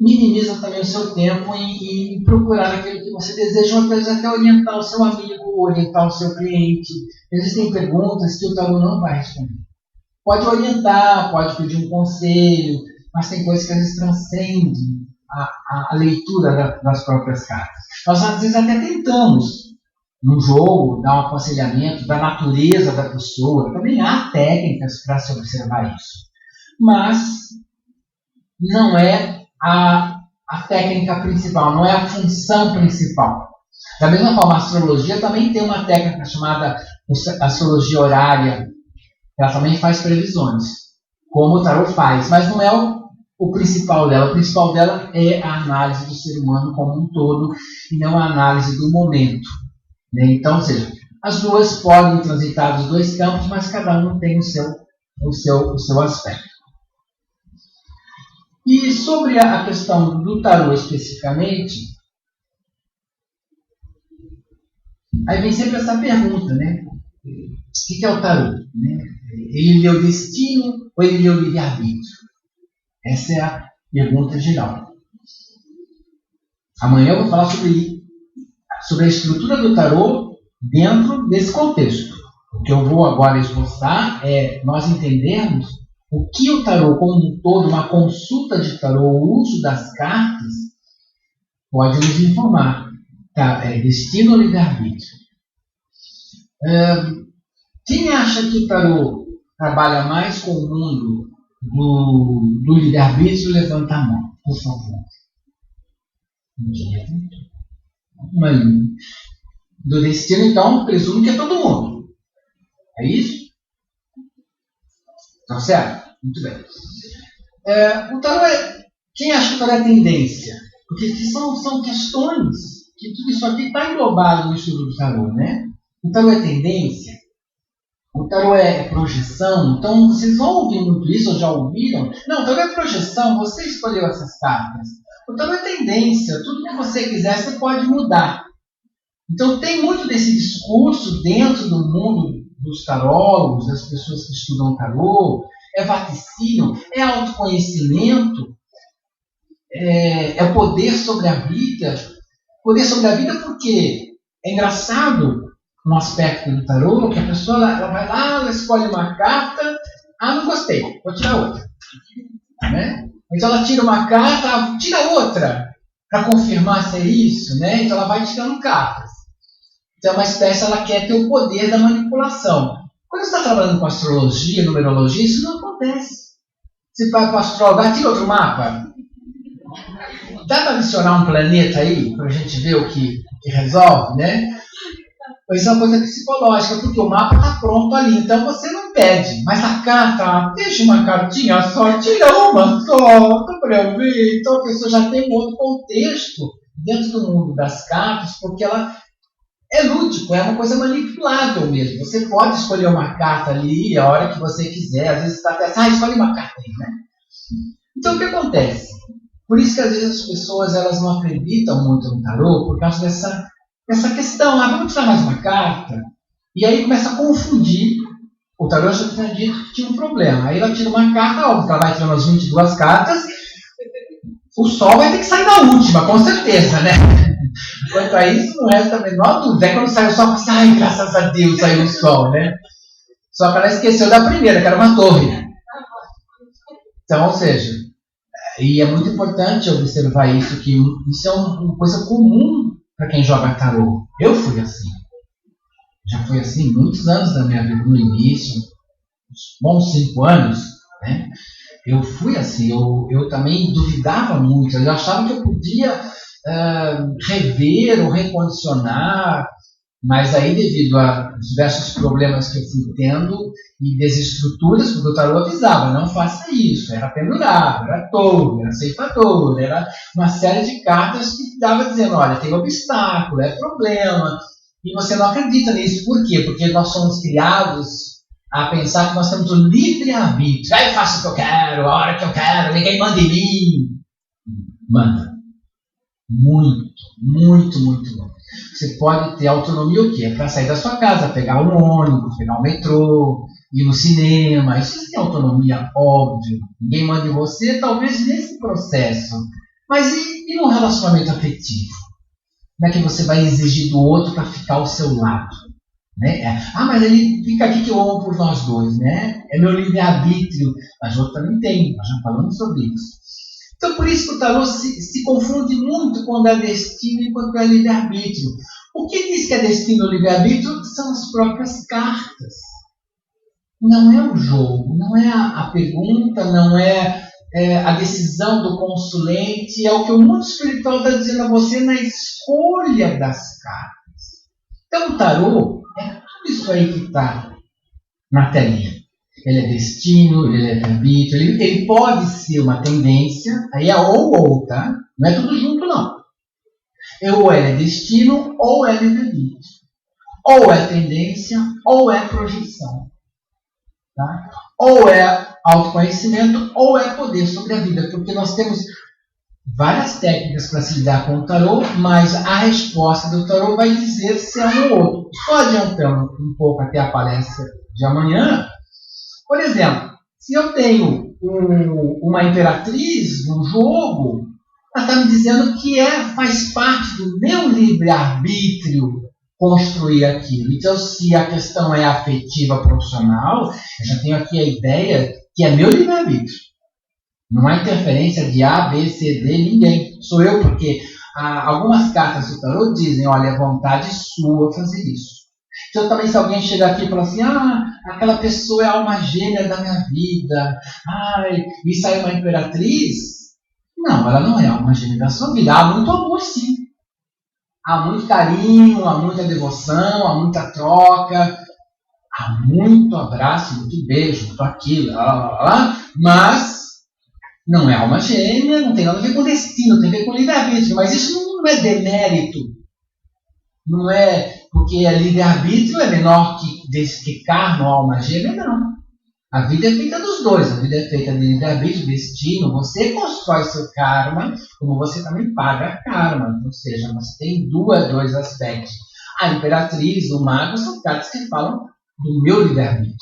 minimiza também o seu tempo em procurar aquilo que você deseja, ou às vezes até orientar o seu amigo, orientar o seu cliente. Existem perguntas que o tarô não vai responder. Pode orientar, pode pedir um conselho, mas tem coisas que às vezes transcendem a leitura das próprias cartas. Nós às vezes até tentamos, num jogo, dar um aconselhamento da natureza da pessoa. Também há técnicas para se observar isso. Mas não é a técnica principal, não é a função principal. Da mesma forma, a astrologia também tem uma técnica chamada astrologia horária. Ela também faz previsões, como o tarô faz, mas não é o principal dela. O principal dela é a análise do ser humano como um todo e não a análise do momento. Então, ou seja, as duas podem transitar dos dois campos, mas cada um tem o seu aspecto. E sobre a questão do tarô especificamente, aí vem sempre essa pergunta, né? O que é o tarô? Ele lê o destino ou ele lê o livre-arbítrio? Essa é a pergunta geral. Amanhã eu vou falar sobre a estrutura do tarô dentro desse contexto. O que eu vou agora esboçar é nós entendermos o que o tarô como um todo, uma consulta de tarô, o uso das cartas, pode nos informar. Destino ou livre-arbítrio? Quem acha que o tarô trabalha mais com o mundo do livre-arbítrio, levanta a mão, por favor. Do destino, então, presumo que é todo mundo. É isso? Tá certo? Muito bem. O tarô quem acha que o tarô é tendência? Porque são questões que tudo isso aqui está englobado no estudo do tarô, né? O tarô é tendência? O tarô é projeção? Então, vocês vão ouvir muito isso, ou já ouviram? Não, o tarô é projeção, você escolheu essas cartas. O tarô é tendência, tudo que você quiser, você pode mudar. Então, tem muito desse discurso dentro do mundo dos tarólogos, das pessoas que estudam tarô, é vaticínio, é autoconhecimento, é o poder sobre a vida. Poder sobre a vida porque é engraçado um aspecto do tarô, que a pessoa ela vai lá, ela escolhe uma carta, não gostei, vou tirar outra. Né? Então ela tira uma carta, tira outra, para confirmar se é isso, né? Então ela vai tirando cartas. Então é uma espécie, ela quer ter o poder da manipulação. Quando você está trabalhando com astrologia, numerologia, isso não acontece. Você vai para o astrólogo, tira outro mapa. Dá para adicionar um planeta aí, para a gente ver o que resolve, né? Isso é uma coisa psicológica, porque o mapa está pronto ali, então você não pede. Mas a carta, deixa uma cartinha só, tira uma só, para eu ver. Então a pessoa já tem um outro contexto dentro do mundo das cartas, porque ela é lúdico, é uma coisa manipulável mesmo. Você pode escolher uma carta ali a hora que você quiser. Às vezes você está até escolhe uma carta aí, né? Então o que acontece? Por isso que às vezes as pessoas elas não acreditam muito no tarô, por causa dessa questão. Vamos tirar mais uma carta? E aí começa a confundir. O tarô já tinha dito que tinha um problema. Aí ela tira uma carta, ela vai tirando as 22 cartas, o sol vai ter que sair na última, com certeza, né? Quanto a isso, não resta a menor dúvida. É quando sai o sol, você ai, graças a Deus, saiu o sol, né? Só que ela esqueceu da primeira, que era uma torre. Então, ou seja, e é muito importante observar isso, que isso é uma coisa comum para quem joga tarô. Eu fui assim. Já fui assim muitos anos da minha vida, no início, uns bons 5 anos, né? Eu fui assim, eu também duvidava muito, eu achava que eu podia rever ou recondicionar, mas aí devido a diversos problemas que eu fui tendo e desestruturas, porque o tarô avisava, não faça isso, era pendurado, era touro, era ceifador, era uma série de cartas que dava dizendo, olha, tem obstáculo, é problema, e você não acredita nisso, por quê? Porque nós somos criados a pensar que nós temos o livre-arbítrio. Eu faço o que eu quero, a hora que eu quero, ninguém manda em mim. Manda. Muito, muito, muito bom. Você pode ter autonomia o quê? Para sair da sua casa, pegar um ônibus, pegar um metrô, ir no cinema. Isso você tem autonomia, óbvio. Ninguém manda em você, talvez nesse processo. Mas e num relacionamento afetivo? Como é que você vai exigir do outro para ficar ao seu lado? Né? Mas ele fica aqui que eu amo por nós dois, né? É meu livre-arbítrio. Mas o outro também tem, nós já falamos sobre isso. Então, por isso que o tarô se confunde muito quando é destino e quando é livre-arbítrio. O que diz que é destino ou livre-arbítrio são as próprias cartas. Não é o jogo, não é a pergunta, não é a decisão do consulente, é o que o mundo espiritual está dizendo a você na escolha das cartas. Então, o tarô é tudo isso aí que está na telinha. Ele é destino, ele é livre-arbítrio, ele pode ser uma tendência, aí é ou, tá? Não é tudo junto, não. Ou é destino, ou é livre-arbítrio. Ou é tendência, ou é projeção. Tá? Ou é autoconhecimento, ou é poder sobre a vida. Porque nós temos várias técnicas para se lidar com o tarô, mas a resposta do tarô vai dizer se é um ou outro. Só adiantando um pouco até a palestra de amanhã, por exemplo, se eu tenho uma imperatriz no jogo, ela está me dizendo que faz parte do meu livre-arbítrio construir aquilo. Então, se a questão é afetiva profissional, eu já tenho aqui a ideia que é meu livre-arbítrio. Não há interferência de A, B, C, D, ninguém. Sou eu, porque algumas cartas do tarô dizem, olha, é vontade sua fazer isso. Então, também, se alguém chegar aqui e falar assim, aquela pessoa é a alma gêmea da minha vida, e sai uma imperatriz, não, ela não é a alma gêmea da sua vida. Há muito amor, sim. Há muito carinho, há muita devoção, há muita troca, há muito abraço, muito beijo, muito aquilo, mas não é alma gêmea, não tem nada a ver com destino, tem a ver com livre-arbítrio. Mas isso não é demérito. Não é porque livre-arbítrio é menor que karma ou alma gêmea, não. A vida é feita dos dois. A vida é feita de livre-arbítrio, destino. Você constrói seu karma, como você também paga karma. Ou seja, você tem dois aspectos. A imperatriz, o mago, são cartas que falam do meu livre-arbítrio.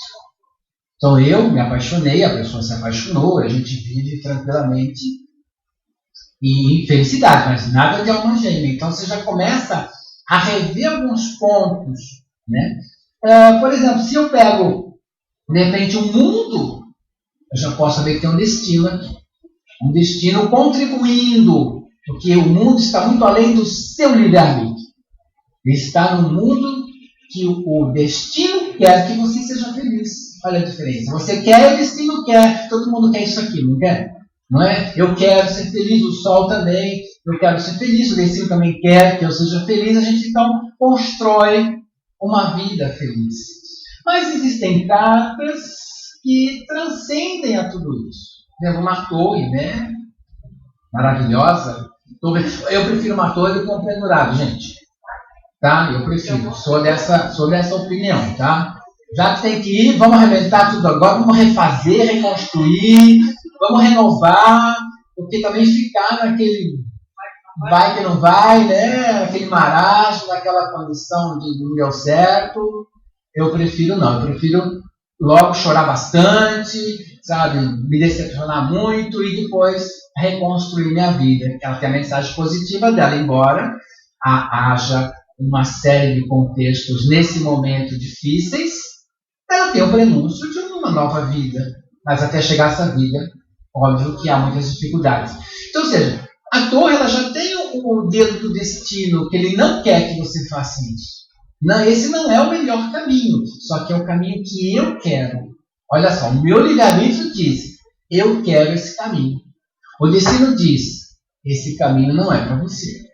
Então eu me apaixonei, a pessoa se apaixonou, a gente vive tranquilamente e em felicidade, mas nada de alma gêmea. Então você já começa a rever alguns pontos. Né? Por exemplo, se eu pego de repente um mundo, eu já posso saber que tem um destino aqui. Um destino contribuindo, porque o mundo está muito além do seu livre-arbítrio. Ele está no mundo que o destino quer que você seja feliz. Olha a diferença. Você quer, o destino quer. Todo mundo quer isso aqui, não quer? Não é? Eu quero ser feliz, o sol também. Eu quero ser feliz, o destino também quer que eu seja feliz. A gente então constrói uma vida feliz. Mas existem cartas que transcendem a tudo isso. Por exemplo, uma torre, né? Maravilhosa. Eu prefiro uma torre do que um pendurado, gente. Tá? Eu prefiro. Sou dessa opinião, tá? Já que tem que ir, vamos arrebentar tudo agora, vamos refazer, reconstruir, vamos renovar, porque também ficar naquele vai que não vai, né? Aquele marasmo, naquela condição de não deu certo. Eu prefiro não, eu prefiro logo chorar bastante, sabe? Me decepcionar muito e depois reconstruir minha vida. Ela tem a mensagem positiva dela, embora haja uma série de contextos nesse momento difíceis, ela tem o prenúncio de uma nova vida. Mas até chegar a essa vida, óbvio que há muitas dificuldades. Então, ou seja, a torre ela já tem o dedo do destino, que ele não quer que você faça isso. Não, esse não é o melhor caminho, só que é o caminho que eu quero. Olha só, o meu livre-arbítrio diz, eu quero esse caminho. O destino diz, esse caminho não é para você.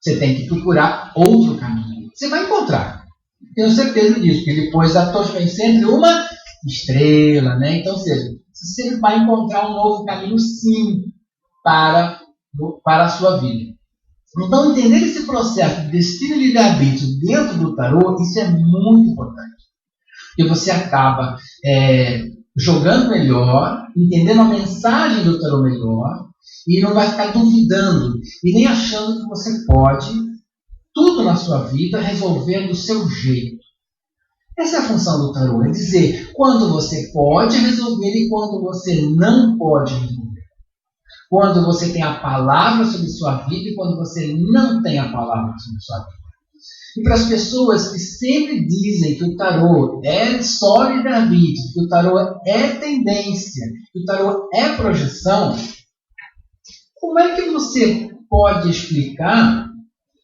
Você tem que procurar outro caminho. Você vai encontrar. Tenho certeza disso, porque depois da torre vem sempre uma estrela, né? Então, ou seja, você sempre vai encontrar um novo caminho, sim, para a sua vida. Então, entender esse processo de destino e livre-arbítrio dentro do tarô, isso é muito importante. Porque você acaba jogando melhor, entendendo a mensagem do tarô melhor, e não vai ficar duvidando, e nem achando que você pode tudo na sua vida resolver do seu jeito. Essa é a função do tarô, é dizer quando você pode resolver e quando você não pode resolver. quando você tem a palavra sobre sua vida e quando você não tem a palavra sobre sua vida. E para as pessoas que sempre dizem que o tarô é só livre-arbítrio, que o tarô é tendência, que o tarô é projeção, como é que você pode explicar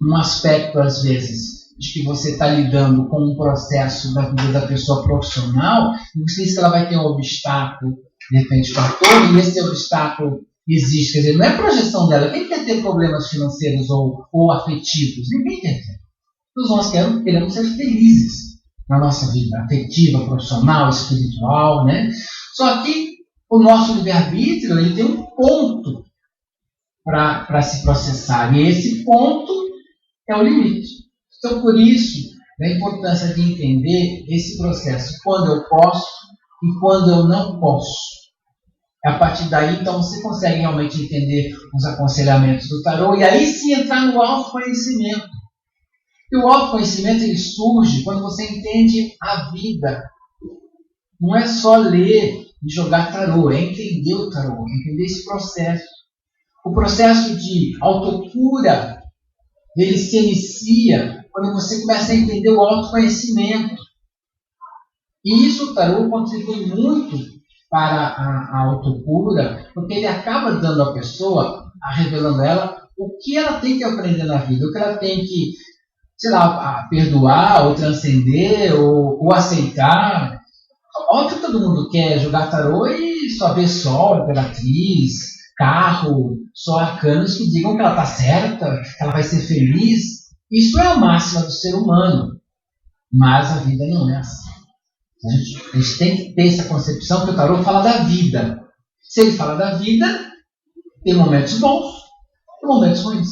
um aspecto, às vezes, de que você está lidando com um processo da vida da pessoa profissional e você diz que ela vai ter um obstáculo, de repente, com a torre, e esse obstáculo existe? Quer dizer, não é projeção dela. Quem quer ter problemas financeiros ou afetivos? Ninguém quer ter. Todos nós queremos ser felizes na nossa vida afetiva, profissional, espiritual, né? Só que o nosso livre-arbítrio, ele tem um ponto para se processar. E esse ponto é o limite. Então, por isso, a importância de entender esse processo. Quando eu posso e quando eu não posso. A partir daí, então, você consegue realmente entender os aconselhamentos do tarô e aí sim entrar no autoconhecimento. E o autoconhecimento ele surge quando você entende a vida. Não é só ler e jogar tarô, é entender o tarô, é entender esse processo. O processo de autocura, ele se inicia quando você começa a entender o autoconhecimento. E isso o tarô contribui muito para a autocura, porque ele acaba dando à pessoa, revelando a ela, o que ela tem que aprender na vida, o que ela tem que, sei lá, perdoar, ou transcender, ou aceitar. Óbvio que todo mundo quer jogar tarô e só ver sol, imperatriz, carro, só arcanos que digam que ela está certa, que ela vai ser feliz. Isso é a máxima do ser humano. Mas a vida não é assim. A gente tem que ter essa concepção que o tarô fala da vida. Se ele fala da vida, tem momentos bons e momentos ruins.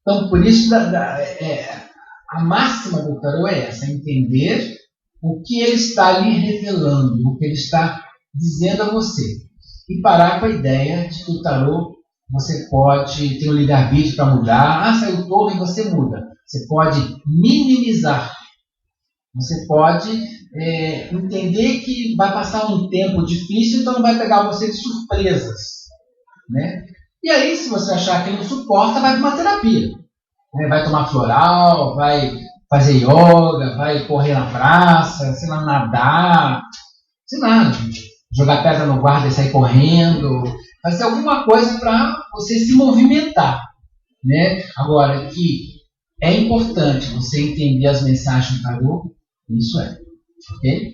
Então, por isso, a máxima do tarô é essa, entender o que ele está lhe revelando, o que ele está dizendo a você. E parar com a ideia de que o tarô, você pode ter um livre-arbítrio para mudar. Ah, saiu torre e você muda. Você pode minimizar. Você pode entender que vai passar um tempo difícil, então não vai pegar você de surpresas. Né? E aí, se você achar que não suporta, vai para uma terapia. Vai tomar floral, vai fazer yoga, vai correr na praça, sei lá, nadar, sei lá, jogar pedra no guarda e sair correndo, fazer alguma coisa para você se movimentar. Né? Agora, que é importante você entender as mensagens do tarô, isso é. Ok?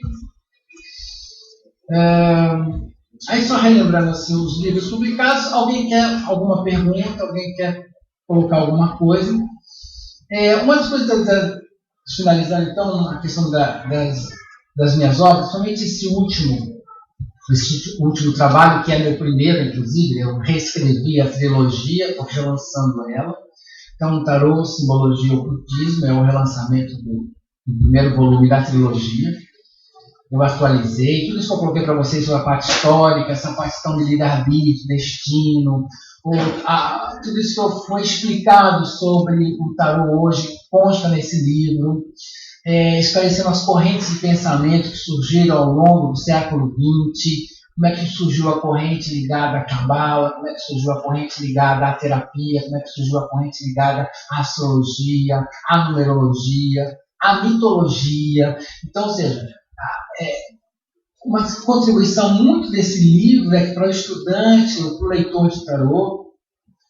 Aí só relembrando assim, os livros publicados, alguém quer alguma pergunta, alguém quer colocar alguma coisa? Uma das coisas, finalizando então a questão das minhas obras, somente esse último trabalho, que é meu primeiro, inclusive, eu reescrevi a trilogia, estou relançando ela. Então, Tarô, Simbologia e Ocultismo é o relançamento do primeiro volume da trilogia. Eu atualizei, tudo isso que eu coloquei para vocês sobre a parte histórica, essa questão de livre-arbítrio, destino, tudo isso que foi explicado sobre o tarô hoje, consta nesse livro, esclarecendo as correntes de pensamento que surgiram ao longo do século XX, como é que surgiu a corrente ligada à cabala, como é que surgiu a corrente ligada à terapia, como é que surgiu a corrente ligada à astrologia, à numerologia, à mitologia. Então, ou seja, uma contribuição muito desse livro é que para o estudante, para o leitor de tarô,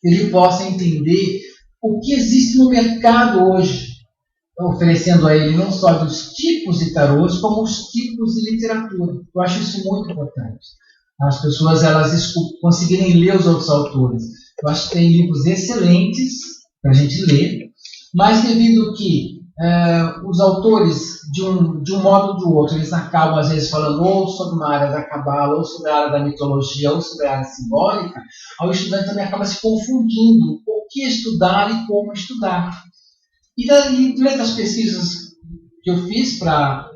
ele possa entender o que existe no mercado hoje, oferecendo a ele não só dos tipos de tarôs, como os tipos de literatura. Eu acho isso muito importante. As pessoas elas conseguirem ler os outros autores. Eu acho que tem livros excelentes para a gente ler, mas devido que os autores, de um modo ou do outro, eles acabam às vezes falando ou sobre uma área da cabala, ou sobre a área da mitologia, ou sobre a área simbólica, o estudante também acaba se confundindo o que estudar e como estudar. E durante as pesquisas que eu fiz para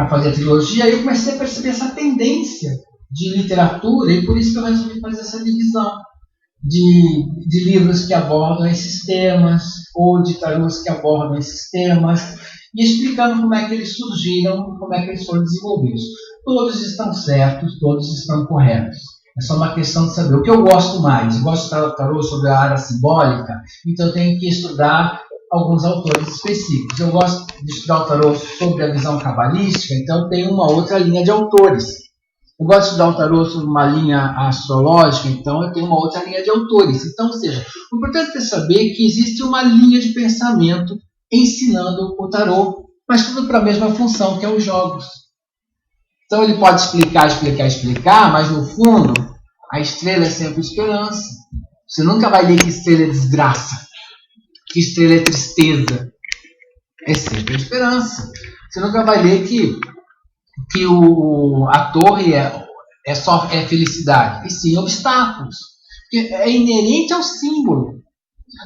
fazer a trilogia, eu comecei a perceber essa tendência de literatura, e por isso que eu resolvi fazer essa divisão de livros que abordam esses temas, ou de tarôs que abordam esses temas, e explicando como é que eles surgiram, como é que eles foram desenvolvidos. Todos estão certos, todos estão corretos. É só uma questão de saber. O que eu gosto mais? Eu gosto de estudar o tarô sobre a área simbólica, então eu tenho que estudar alguns autores específicos. Eu gosto de estudar o tarô sobre a visão cabalística, então tem uma outra linha de autores. Eu gosto de estudar o tarô sobre uma linha astrológica, então eu tenho uma outra linha de autores. Então, ou seja, o importante é saber que existe uma linha de pensamento ensinando o tarô, mas tudo para a mesma função, que é os jogos. Então ele pode explicar, mas no fundo, a estrela é sempre esperança. Você nunca vai ler que estrela é desgraça, que estrela é tristeza. É sempre a esperança. Você nunca vai ler que a torre é felicidade, e sim obstáculos. Porque é inerente ao símbolo.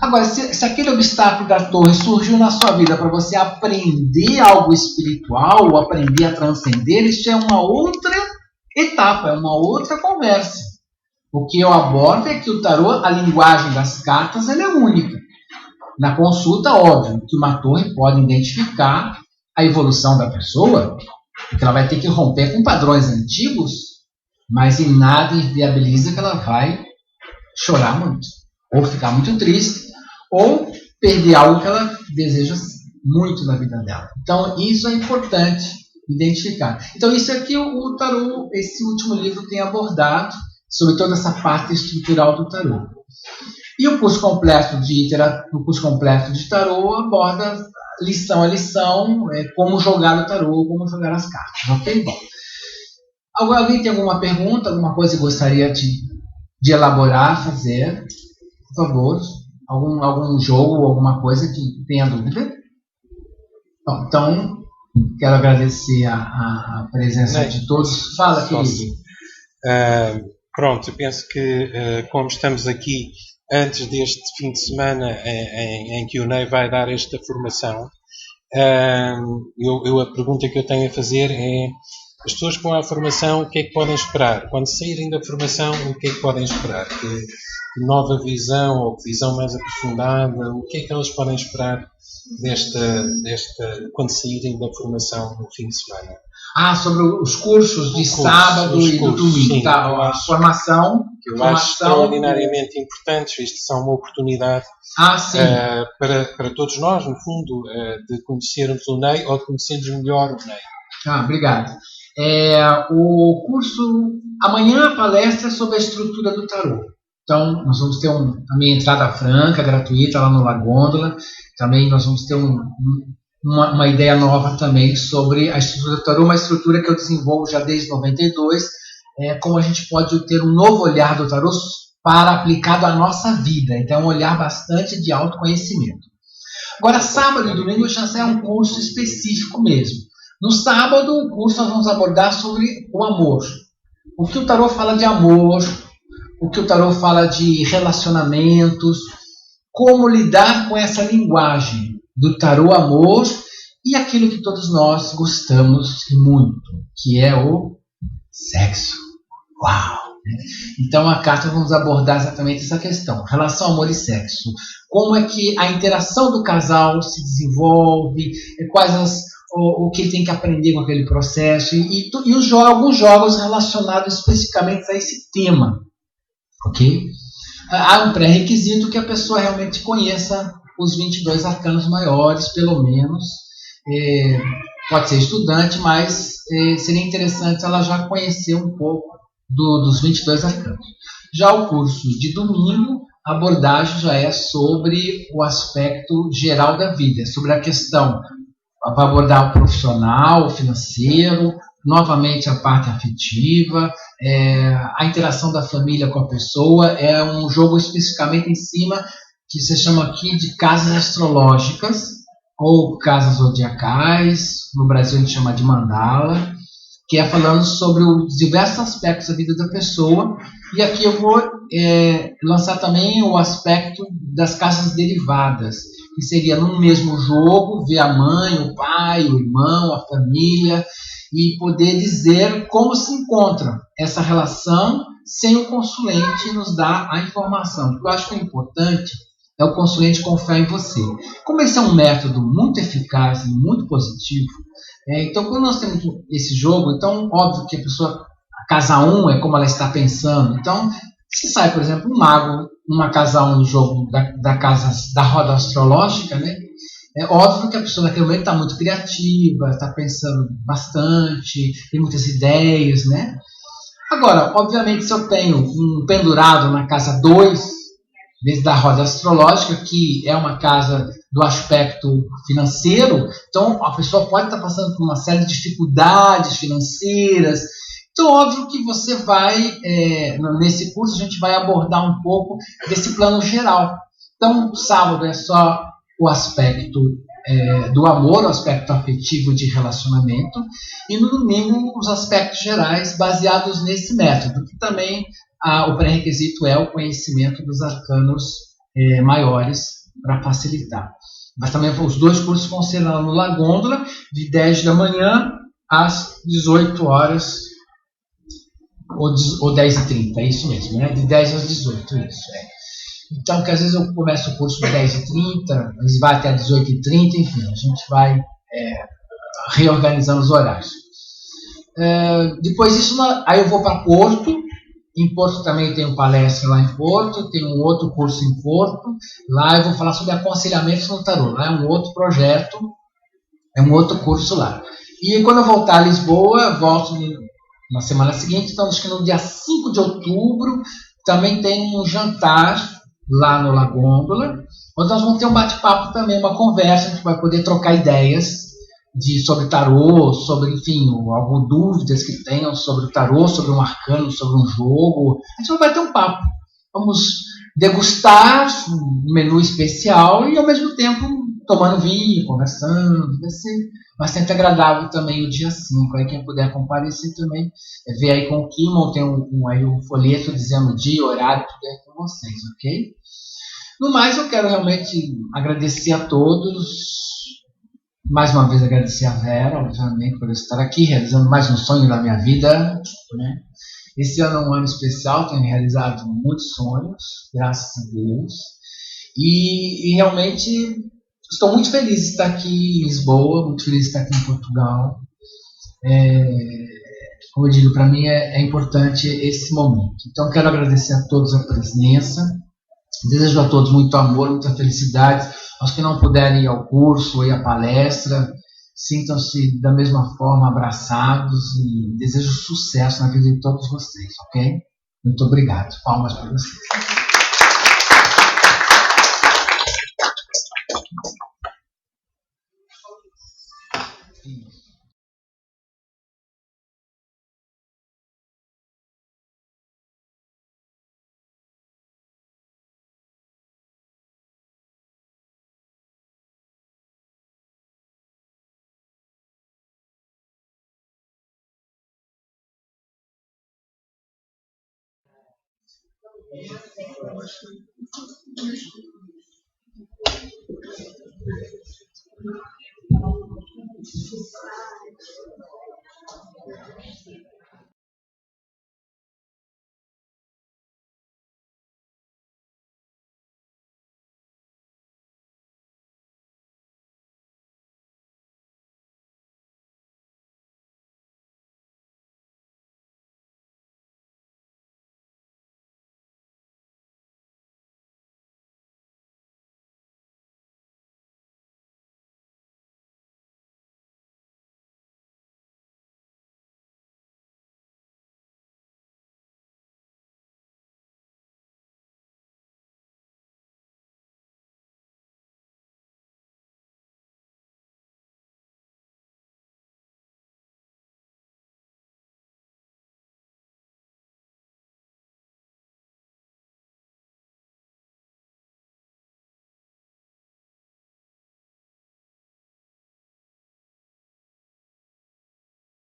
Agora, se aquele obstáculo da torre surgiu na sua vida para você aprender algo espiritual, ou aprender a transcender, isso é uma outra etapa, é uma outra conversa. O que eu abordo é que o tarô, a linguagem das cartas, ela é única. Na consulta, óbvio, que uma torre pode identificar a evolução da pessoa, porque ela vai ter que romper com padrões antigos, mas em nada inviabiliza que ela vai chorar muito, ou ficar muito triste, ou perder algo que ela deseja muito na vida dela. Então, isso é importante identificar. Então, isso aqui o tarô, esse último livro tem abordado, sobre toda essa parte estrutural do tarô. E o curso completo de tarô aborda lição a lição, como jogar o tarô, como jogar as cartas. Ok? Bom. Alguém tem alguma pergunta, alguma coisa que gostaria de elaborar, fazer? Por favor. Algum jogo, alguma coisa que tenha dúvida? Bom, então, quero agradecer a presença de todos. Fala, querido. Pronto, eu penso que como estamos aqui antes deste fim de semana em que o Ney vai dar esta formação, a pergunta que eu tenho a fazer é: as pessoas com a formação, o que é que podem esperar? Quando saírem da formação, o que é que podem esperar? Que nova visão, ou visão mais aprofundada? O que é que elas podem esperar quando saírem da formação no fim de semana? Sobre os cursos de sábado e do domingo. Sim, tá? A formação. Que eu acho extraordinariamente importantes. Isto são uma oportunidade para todos nós, no fundo, de conhecermos o Ney ou de conhecermos melhor o Ney. Obrigado. O curso, amanhã a palestra é sobre a estrutura do tarô. Então, nós vamos ter a minha entrada franca, gratuita, lá no La Gôndola. Também nós vamos ter uma ideia nova também sobre a estrutura do tarô, uma estrutura que eu desenvolvo já desde 92, como a gente pode ter um novo olhar do tarô para aplicado à nossa vida. Então, um olhar bastante de autoconhecimento. Agora, sábado e domingo já é um curso específico mesmo. No sábado, o curso nós vamos abordar sobre o amor. O que o tarô fala de amor, o que o tarô fala de relacionamentos, como lidar com essa linguagem do tarô amor e aquilo que todos nós gostamos muito, que é o sexo. Uau! Então, a carta vamos abordar exatamente essa questão, relação amor e sexo. Como é que a interação do casal se desenvolve, quais o que ele tem que aprender com aquele processo e alguns jogos relacionados especificamente a esse tema. Ok? Há um pré-requisito que a pessoa realmente conheça os 22 arcanos maiores, pelo menos. Pode ser estudante, mas seria interessante ela já conhecer um pouco dos 22 arcanos. Já o curso de domingo, a abordagem já é sobre o aspecto geral da vida, sobre a questão, vai abordar o profissional, o financeiro, novamente a parte afetiva, a interação da família com a pessoa. É um jogo especificamente em cima que se chama aqui de casas astrológicas ou casas zodiacais, no Brasil a gente chama de mandala, que é falando sobre os diversos aspectos da vida da pessoa. E aqui eu vou lançar também o aspecto das casas derivadas, que seria no mesmo jogo ver a mãe, o pai, o irmão, a família, e poder dizer como se encontra essa relação sem o consulente nos dar a informação. O que eu acho que é importante é o consulente confiar em você. Como esse é um método muito eficaz e muito positivo, então quando nós temos esse jogo, então óbvio que a casa 1 é como ela está pensando. Então, se sai, por exemplo, um mago numa casa 1 no jogo da casa da roda astrológica, né? É óbvio que a pessoa naquele momento está muito criativa, está pensando bastante, tem muitas ideias, né? Agora, obviamente, se eu tenho um pendurado na casa 2, desde a roda astrológica, que é uma casa do aspecto financeiro, então a pessoa pode estar passando por uma série de dificuldades financeiras. Então, óbvio que você vai, nesse curso, a gente vai abordar um pouco desse plano geral. Então, sábado é só o aspecto do amor, o aspecto afetivo de relacionamento, e no domingo os aspectos gerais baseados nesse método, que também o pré-requisito é o conhecimento dos arcanos maiores para facilitar. Mas também os dois cursos vão ser lá no La Gôndola, de 10 da manhã às 18 horas, ou 10h30, é isso mesmo, né? De 10 às 18, isso. Então, que às vezes eu começo o curso às 10h30, às vezes vai até às 18h30, enfim, a gente vai reorganizando os horários. Depois disso, aí eu vou para Porto. Em Porto também tenho palestra lá em Porto, tenho um outro curso em Porto. Lá eu vou falar sobre aconselhamentos no tarô. Lá é um outro projeto, é um outro curso lá. E quando eu voltar a Lisboa, volto na semana seguinte. Então, acho que no dia 5 de outubro também tem um jantar lá no La Gôndola, onde nós vamos ter um bate-papo também, uma conversa, a gente vai poder trocar ideias sobre tarô, sobre, enfim, algumas dúvidas que tenham sobre o tarô, sobre um arcano, sobre um jogo. A gente vai ter um papo. Vamos degustar um menu especial e, ao mesmo tempo, tomando vinho, conversando. Vai ser bastante agradável também o dia 5. Aí quem puder comparecer também, ver aí com o Kimon, tem aí um folheto dizendo dia, horário, tudo aí com vocês, ok? No mais, eu quero realmente agradecer a todos. Mais uma vez agradecer a Vera, obviamente, por estar aqui, realizando mais um sonho da minha vida, né? Esse ano é um ano especial, tenho realizado muitos sonhos, graças a Deus. E realmente estou muito feliz de estar aqui em Lisboa, muito feliz de estar aqui em Portugal. Como eu digo, para mim é importante esse momento. Então, quero agradecer a todos a presença. Desejo a todos muito amor, muita felicidade. Aos que não puderem ir ao curso ou ir à palestra, sintam-se da mesma forma abraçados e desejo sucesso na vida de todos vocês, ok? Muito obrigado. Palmas para vocês.